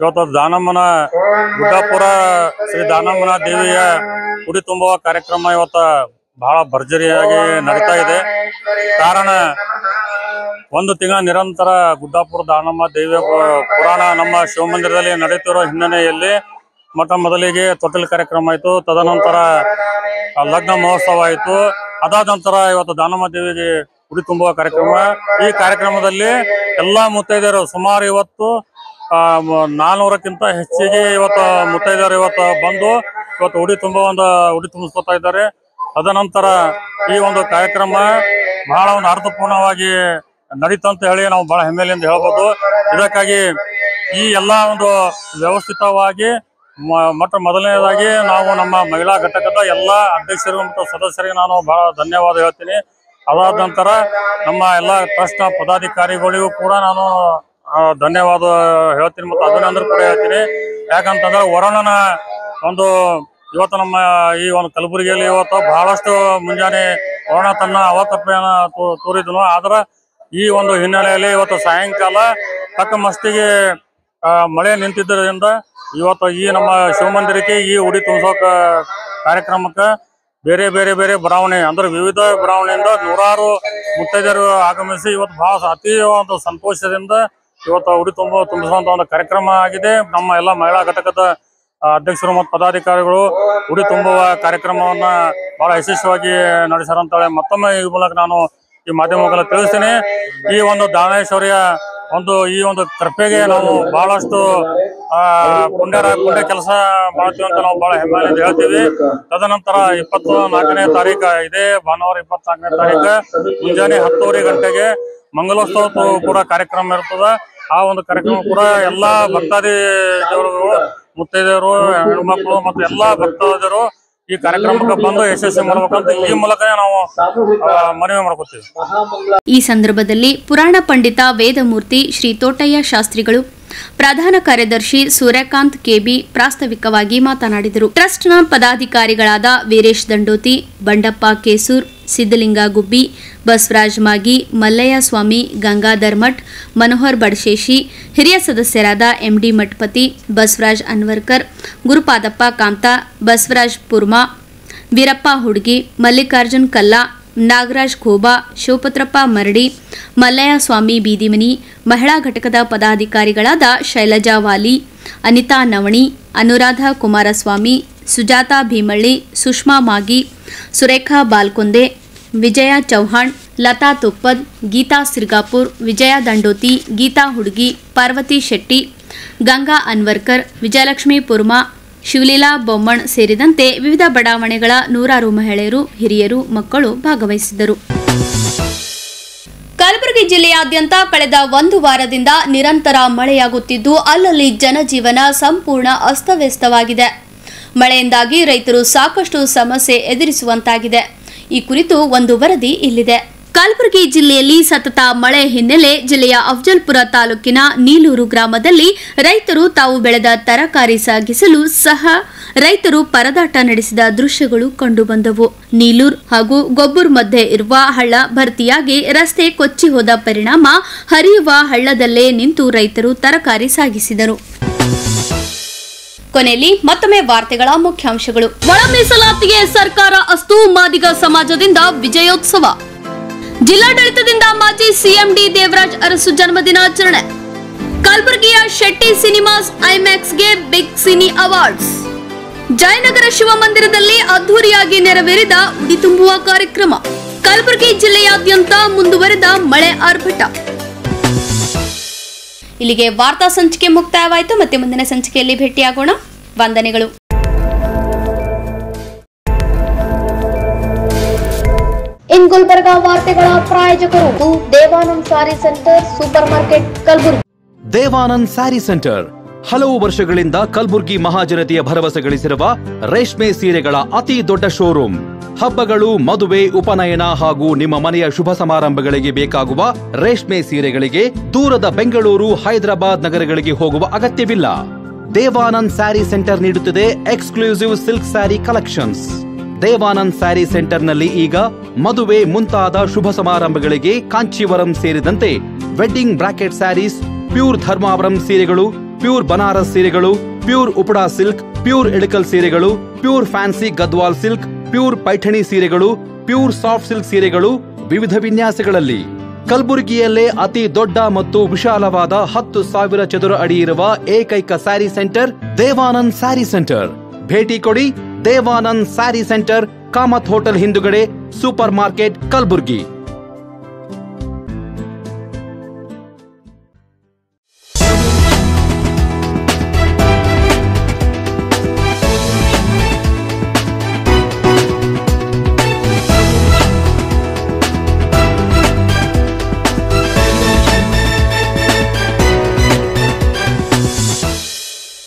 ಇವತ್ತು ದಾನಮ್ಮನ ಗುಡ್ಡಾಪುರ ಶ್ರೀ ದಾನಮ್ಮನ ದೇವಿಯ ಉಡಿ ತುಂಬುವ ಕಾರ್ಯಕ್ರಮ ಇವತ್ತು ಬಹಳ ಭರ್ಜರಿಯಾಗಿ ನಡೀತಾ ಇದೆ. ಕಾರಣ 1 ತಿಂಗಳ ನಿರಂತರ ಗುಡ್ಡಾಪುರ ದಾನಮ್ಮ ದೇವಿಯ ಪುರಾಣ ನಮ್ಮ ಶಿವಮಂದಿರದಲ್ಲಿ ನಡೆಯುತ್ತಿರುವ ಹಿನ್ನೆಲೆಯಲ್ಲಿ ಮೊದಲಿಗೆ ತೊಟ್ಟಿಲು ಕಾರ್ಯಕ್ರಮ ಆಯಿತು, ತದನಂತರ ಲಗ್ನ ಮಹೋತ್ಸವ ಆಯಿತು, ಅದಾದ ನಂತರ ಇವತ್ತು ದಾನಮ್ಮ ದೇವಿಗೆ ಉಡಿ ತುಂಬುವ ಕಾರ್ಯಕ್ರಮ. ಈ ಕಾರ್ಯಕ್ರಮದಲ್ಲಿ ಎಲ್ಲಾ ಮುತ್ತೈದೆಯರು ಸುಮಾರು ಇವತ್ತು 400ಕ್ಕಿಂತ ಹೆಚ್ಚಿಗೆ ಇವತ್ತು ಮುತ್ತೈದೆಯರು ಇವತ್ತು ಬಂದು ಇವತ್ತು ಉಡಿ ತುಂಬಿಸ್ಕೊತಾ ಇದ್ದಾರೆ. ತದನಂತರ ಈ ಒಂದು ಕಾರ್ಯಕ್ರಮ ಬಹಳ ಒಂದು ಅರ್ಥಪೂರ್ಣವಾಗಿ ನಡೀತಂತ ಹೇಳಿ ನಾವು ಬಹಳ ಹೆಮ್ಮೆಯಿಂದ ಹೇಳ್ಬೋದು. ಇದಕ್ಕಾಗಿ ಈ ಎಲ್ಲ ಒಂದು ವ್ಯವಸ್ಥಿತವಾಗಿ ಮೊದಲನೇದಾಗಿ ನಾವು ನಮ್ಮ ಮಹಿಳಾ ಘಟಕದ ಎಲ್ಲ ಅಧ್ಯಕ್ಷರು ಮತ್ತು ಸದಸ್ಯರಿಗೆ ನಾನು ಬಹಳ ಧನ್ಯವಾದ ಹೇಳ್ತೀನಿ. ಅದಾದ ನಂತರ ನಮ್ಮ ಎಲ್ಲ ಟ್ರಸ್ಟ್ ಪದಾಧಿಕಾರಿಗಳಿಗೂ ಕೂಡ ನಾನು ಧನ್ಯವಾದ ಹೇಳ್ತೀನಿ ಮತ್ತು ಅಭಿನಂದನೆ ಕೂಡ ಹೇಳ್ತೀನಿ. ಯಾಕಂತಂದ್ರೆ ವರುಣನ ಒಂದು ಇವತ್ತು ನಮ್ಮ ಈ ಒಂದು ಕಲಬುರಗಿಯಲ್ಲಿ ಇವತ್ತು ಬಹಳಷ್ಟು ಮುಂಜಾನೆ ವರುಣ ತನ್ನ ಅವಕಪ್ಪೆಯನ್ನು ತೋರಿದನು. ಆದ್ರೆ ಈ ಒಂದು ಹಿನ್ನೆಲೆಯಲ್ಲಿ ಇವತ್ತು ಸಾಯಂಕಾಲ ತಕ್ಕ ಮಸ್ತಿಗೆ ಮಳೆ ನಿಂತಿದ್ದರಿಂದ ಇವತ್ತು ಈ ನಮ್ಮ ಶಿವಮಂದಿರಕ್ಕೆ ಈ ಉಡಿ ತುಂಬಿಸೋ ಕಾರ್ಯಕ್ರಮಕ್ಕೆ ಬೇರೆ ಬೇರೆ ಬೇರೆ ಬಡಾವಣೆ ಅಂದ್ರೆ ವಿವಿಧ ಬಡಾವಣೆಯಿಂದ 100 ಮುತ್ತೈದೆಯರು ಆಗಮಿಸಿ ಇವತ್ತು ಬಹಳ ಅತಿ ಒಂದು ಸಂತೋಷದಿಂದ ಇವತ್ತು ಉಡಿ ತುಂಬಿಸುವಂತ ಒಂದು ಕಾರ್ಯಕ್ರಮ ಆಗಿದೆ. ನಮ್ಮ ಎಲ್ಲ ಮಹಿಳಾ ಘಟಕದ ಅಧ್ಯಕ್ಷರು ಮತ್ತು ಪದಾಧಿಕಾರಿಗಳು ಉಡಿ ತುಂಬುವ ಕಾರ್ಯಕ್ರಮವನ್ನ ಬಹಳ ಯಶಸ್ವಿಯಾಗಿ ನಡೆಸಾರಂತೇಳಿ ಮತ್ತೊಮ್ಮೆ ಈ ಮೂಲಕ ನಾನು ಈ ಮಾಧ್ಯಮಗಳ ತಿಳಿಸ್ತೀನಿ. ಈ ಒಂದು ದಾನೇಶ್ವರಿಯ ಈ ಒಂದು ಕೃಪೆಗೆ ನಾವು ಬಹಳಷ್ಟು ಪುಣ್ಯ ಕೆಲಸ ಮಾಡ್ತೀವಿ ಅಂತ ನಾವು ಬಹಳ ಹೆಮ್ಮೆಯಿಂದ ಹೇಳ್ತೀವಿ. ತದನಂತರ 24ನೇ ತಾರೀಕು ಇದೇ ಭಾನುವಾರ 24ನೇ ತಾರೀಕು ಮುಂಜಾನೆ 10:30 ಗಂಟೆಗೆ ಮಂಗಲೋತ್ಸವ ಕೂಡ ಕಾರ್ಯಕ್ರಮ ಇರ್ತದೆ. ಆ ಒಂದು ಕಾರ್ಯಕ್ರಮ ಕೂಡ ಎಲ್ಲಾ ಭಕ್ತಾದಿ ದೇವರುಗಳು, ಮುತ್ತೈದೆಯರು, ಹೆಣ್ಮಕ್ಳು ಮತ್ತು ಎಲ್ಲಾ ಭಕ್ತಾದಿರು ಈ ಕಾರ್ಯಕ್ರಮಕ್ಕೆ ಬಂದು ಯಶಸ್ವಿ ಮಾಡಬೇಕಂತ ಈ ಮೂಲಕ ನಾವು ಮನವಿ ಮಾಡ್ಕೊತೀವಿ. ಈ ಸಂದರ್ಭದಲ್ಲಿ ಪುರಾಣ ಪಂಡಿತ ವೇದಮೂರ್ತಿ ಶ್ರೀ ತೋಟಯ್ಯ ಶಾಸ್ತ್ರಿಗಳು, ಪ್ರಧಾನ ಕಾರ್ಯದರ್ಶಿ ಸೂರ್ಯಕಾಂತ್ ಕೆಬಿ ಪ್ರಾಸ್ತಾವಿಕವಾಗಿ ಮಾತನಾಡಿದರು. ಟ್ರಸ್ಟ್ನ ಪದಾಧಿಕಾರಿಗಳಾದ ವೀರೇಶ್ ದಂಡೋತಿ, ಬಂಡಪ್ಪ ಕೇಸೂರ್, ಸಿದ್ದಲಿಂಗ ಗುಬ್ಬಿ, ಬಸವರಾಜ್ ಮಾಗಿ, ಮಲ್ಲಯ್ಯ ಸ್ವಾಮಿ, ಗಂಗಾಧರ್ ಮಠ್, ಮನೋಹರ್ ಬಡಶೇಶಿ, ಹಿರಿಯ ಸದಸ್ಯರಾದ ಎಂಡಿ ಮಠಪತಿ, ಬಸವರಾಜ್ ಅನ್ವರ್ಕರ್, ಗುರುಪಾದಪ್ಪ ಕಾಂತ, ಬಸವರಾಜ್ ಪುರ್ಮಾ, ವೀರಪ್ಪ ಹುಡ್ಗಿ, ಮಲ್ಲಿಕಾರ್ಜುನ್ ಕಲ್ಲಾ, ನಾಗರಾಜ್ ಖೋಬಾ, ಶಿವಪುತ್ರಪ್ಪ ಮರಡಿ, ಮಲ್ಲಯ್ಯ ಸ್ವಾಮಿ ಬೀದಿಮನಿ, ಮಹಿಳಾ ಘಟಕದ ಪದಾಧಿಕಾರಿಗಳಾದ ಶೈಲಜಾ ವಾಲಿ, ಅನಿತಾ ನವಣಿ, ಅನುರಾಧ ಕುಮಾರಸ್ವಾಮಿ, ಸುಜಾತಾ ಭೀಮಳ್ಳಿ, ಸುಷ್ಮಾ ಮಾಗಿ, ಸುರೇಖಾ ಬಾಲ್ಕೊಂದೆ, ವಿಜಯ ಚೌಹಾಣ್, ಲತಾ ತುಪ್ಪದ್, ಗೀತಾ ಸಿರ್ಗಾಪುರ್, ವಿಜಯ ದಂಡೋತಿ, ಗೀತಾ ಹುಡ್ಗಿ, ಪಾರ್ವತಿ ಶೆಟ್ಟಿ, ಗಂಗಾ ಅನ್ವರ್ಕರ್, ವಿಜಯಲಕ್ಷ್ಮಿ ಪುರ್ಮಾ, ಶಿವಲೀಲಾ ಬೊಮ್ಮಣ್ ಸೇರಿದಂತೆ ವಿವಿಧ ಬಡಾವಣೆಗಳ 100 ಮಹಿಳೆಯರು, ಹಿರಿಯರು, ಮಕ್ಕಳು ಭಾಗವಹಿಸಿದ್ದರು. ಕಲಬುರಗಿ ಜಿಲ್ಲೆಯಾದ್ಯಂತ ಕಳೆದ 1 ವಾರದಿಂದ ನಿರಂತರ ಮಳೆಯಾಗುತ್ತಿದ್ದು ಅಲ್ಲಲ್ಲಿ ಜನಜೀವನ ಸಂಪೂರ್ಣ ಅಸ್ತವ್ಯಸ್ತವಾಗಿದೆ. ಮಳೆಯಿಂದಾಗಿ ರೈತರು ಸಾಕಷ್ಟು ಸಮಸ್ಯೆ ಎದುರಿಸುವಂತಾಗಿದೆ. ಈ ಕುರಿತು ಒಂದು ವರದಿ ಇಲ್ಲಿದೆ. ಕಲಬುರಗಿ ಜಿಲ್ಲೆಯಲ್ಲಿ ಸತತ ಮಳೆ ಹಿನ್ನೆಲೆ ಜಿಲ್ಲೆಯ ಅಫಜಲ್ಪುರ ತಾಲೂಕಿನ ನೀಲೂರು ಗ್ರಾಮದಲ್ಲಿ ರೈತರು ತಾವು ಬೆಳೆದ ತರಕಾರಿ ಸಾಗಿಸಲು ಸಹ ರೈತರು ಪರದಾಟ ನಡೆಸಿದ ದೃಶ್ಯಗಳು ಕಂಡುಬಂದವು. ನೀಲೂರು ಹಾಗೂ ಗೊಬ್ಬೂರ್ ಮಧ್ಯೆ ಇರುವ ಹಳ್ಳ ಭರ್ತಿಯಾಗಿ ರಸ್ತೆ ಕೊಚ್ಚಿ ಹೋದ ಪರಿಣಾಮ ಹರಿಯುವ ಹಳ್ಳದಲ್ಲೇ ನಿಂತು ರೈತರು ತರಕಾರಿ ಸಾಗಿಸಿದರು. ಕೊನೆಯಲ್ಲಿ ಮತ್ತೊಮ್ಮೆ ವಾರ್ತೆಗಳ ಮುಖ್ಯಾಂಶಗಳು. ಒಳ ಮೀಸಲಾತಿಗೆ ಸರ್ಕಾರ ಅಸ್ತು, ಮಾದಿಗ ಸಮಾಜದಿಂದ ವಿಜಯೋತ್ಸವ. ಜಿಲ್ಲಾಡಳಿತದಿಂದ ಮಾಜಿ ಸಿಎಂ ಡಿ ದೇವರಾಜ್ ಅರಸು ಜನ್ಮದಿನಾಚರಣೆ. ಕಲಬುರಗಿಯ ಶೆಟ್ಟಿ ಸಿನಿಮಾಸ್ ಐಮ್ಯಾಕ್ಸ್ಗೆ ಬಿಗ್ ಸಿನಿ ಅವಾರ್ಡ್ಸ್. ಜಯನಗರ ಶಿವಮಂದಿರದಲ್ಲಿ ಅದ್ದೂರಿಯಾಗಿ ನೆರವೇರಿದ ಉಡಿ ತುಂಬುವ ಕಾರ್ಯಕ್ರಮ. ಕಲಬುರಗಿ ಜಿಲ್ಲೆಯಾದ್ಯಂತ ಮುಂದುವರೆದ ಮಳೆ ಆರ್ಭಟ. ಇಲ್ಲಿಗೆ ವಾರ್ತಾ ಸಂಚಿಕೆ ಮುಕ್ತಾಯವಾಯಿತು. ಮತ್ತೆ ಮುಂದಿನ ಸಂಚಿಕೆಯಲ್ಲಿ ಭೇಟಿಯಾಗೋಣ. ವಂದನೆಗಳು. ಇನ್ ಗುಲ್ಬರ್ಗಾ ವಾರ್ತೆಗಳ ಪ್ರಾಯೋಜಕರು Devanand sari centre supermarket Kalaburagi. Devanand sari centre ಹಲವು ವರ್ಷಗಳಿಂದ ಕಲಬುರ್ಗಿ ಮಹಾಜನತೆಯ ಭರವಸೆ ಗಳಿಸಿರುವ ರೇಷ್ಮೆ ಸೀರೆಗಳ ಅತಿ ದೊಡ್ಡ ಶೋರೂಮ್. ಹಬ್ಬಗಳು, ಮದುವೆ, ಉಪನಯನ ಹಾಗೂ ನಿಮ್ಮ ಮನೆಯ ಶುಭ ಸಮಾರಂಭಗಳಿಗೆ ಬೇಕಾಗುವ ರೇಷ್ಮೆ ಸೀರೆಗಳಿಗೆ ದೂರದ ಬೆಂಗಳೂರು, ಹೈದರಾಬಾದ್ ನಗರಗಳಿಗೆ ಹೋಗುವ ಅಗತ್ಯವಿಲ್ಲ. ದೇವಾನಂದ್ ಸ್ಯಾರಿ ಸೆಂಟರ್ ನೀಡುತ್ತಿದೆ exclusive silk sari collections. Devanand sari ಸೆಂಟರ್ನಲ್ಲಿ ಈಗ ಮದುವೆ ಮುಂತಾದ ಶುಭ ಸಮಾರಂಭಗಳಿಗೆ ಕಾಂಚೀವರಂ ಸೇರಿದಂತೆ wedding brocade saris, pure Dharmavaram ಸೀರೆಗಳು, ಪ್ಯೂರ್ ಬನಾರಸ್ ಸೀರೆಗಳು, pure Uppada silk, pure Ilkal ಸೀರೆಗಳು, pure fancy Gadwal silk, pure Paithani ಸೀರೆಗಳು, ಪ್ಯೂರ್ ಸಾಫ್ಟ್ ಸಿಲ್ಕ್ ಸೀರೆಗಳು ವಿವಿಧ ವಿನ್ಯಾಸಗಳಲ್ಲಿ. ಕಲಬುರಗಿಯಲ್ಲೇ ಅತಿ ದೊಡ್ಡ ಮತ್ತು ವಿಶಾಲವಾದ 10,000 ಚದುರ ಅಡಿ ಇರುವ ಏಕೈಕ ಸ್ಯಾರಿ ಸೆಂಟರ್ ದೇವಾನಂದ್ ಸ್ಯಾರಿ ಸೆಂಟರ್. ಭೇಟಿ ಕೊಡಿ. ದೇವಾನಂದ್ ಸ್ಯಾರಿ ಸೆಂಟರ್, ಕಾಮತ್ ಹೋಟೆಲ್ ಹಿಂದುಗಡೆ, ಸೂಪರ್ ಮಾರ್ಕೆಟ್, ಕಲಬುರಗಿ.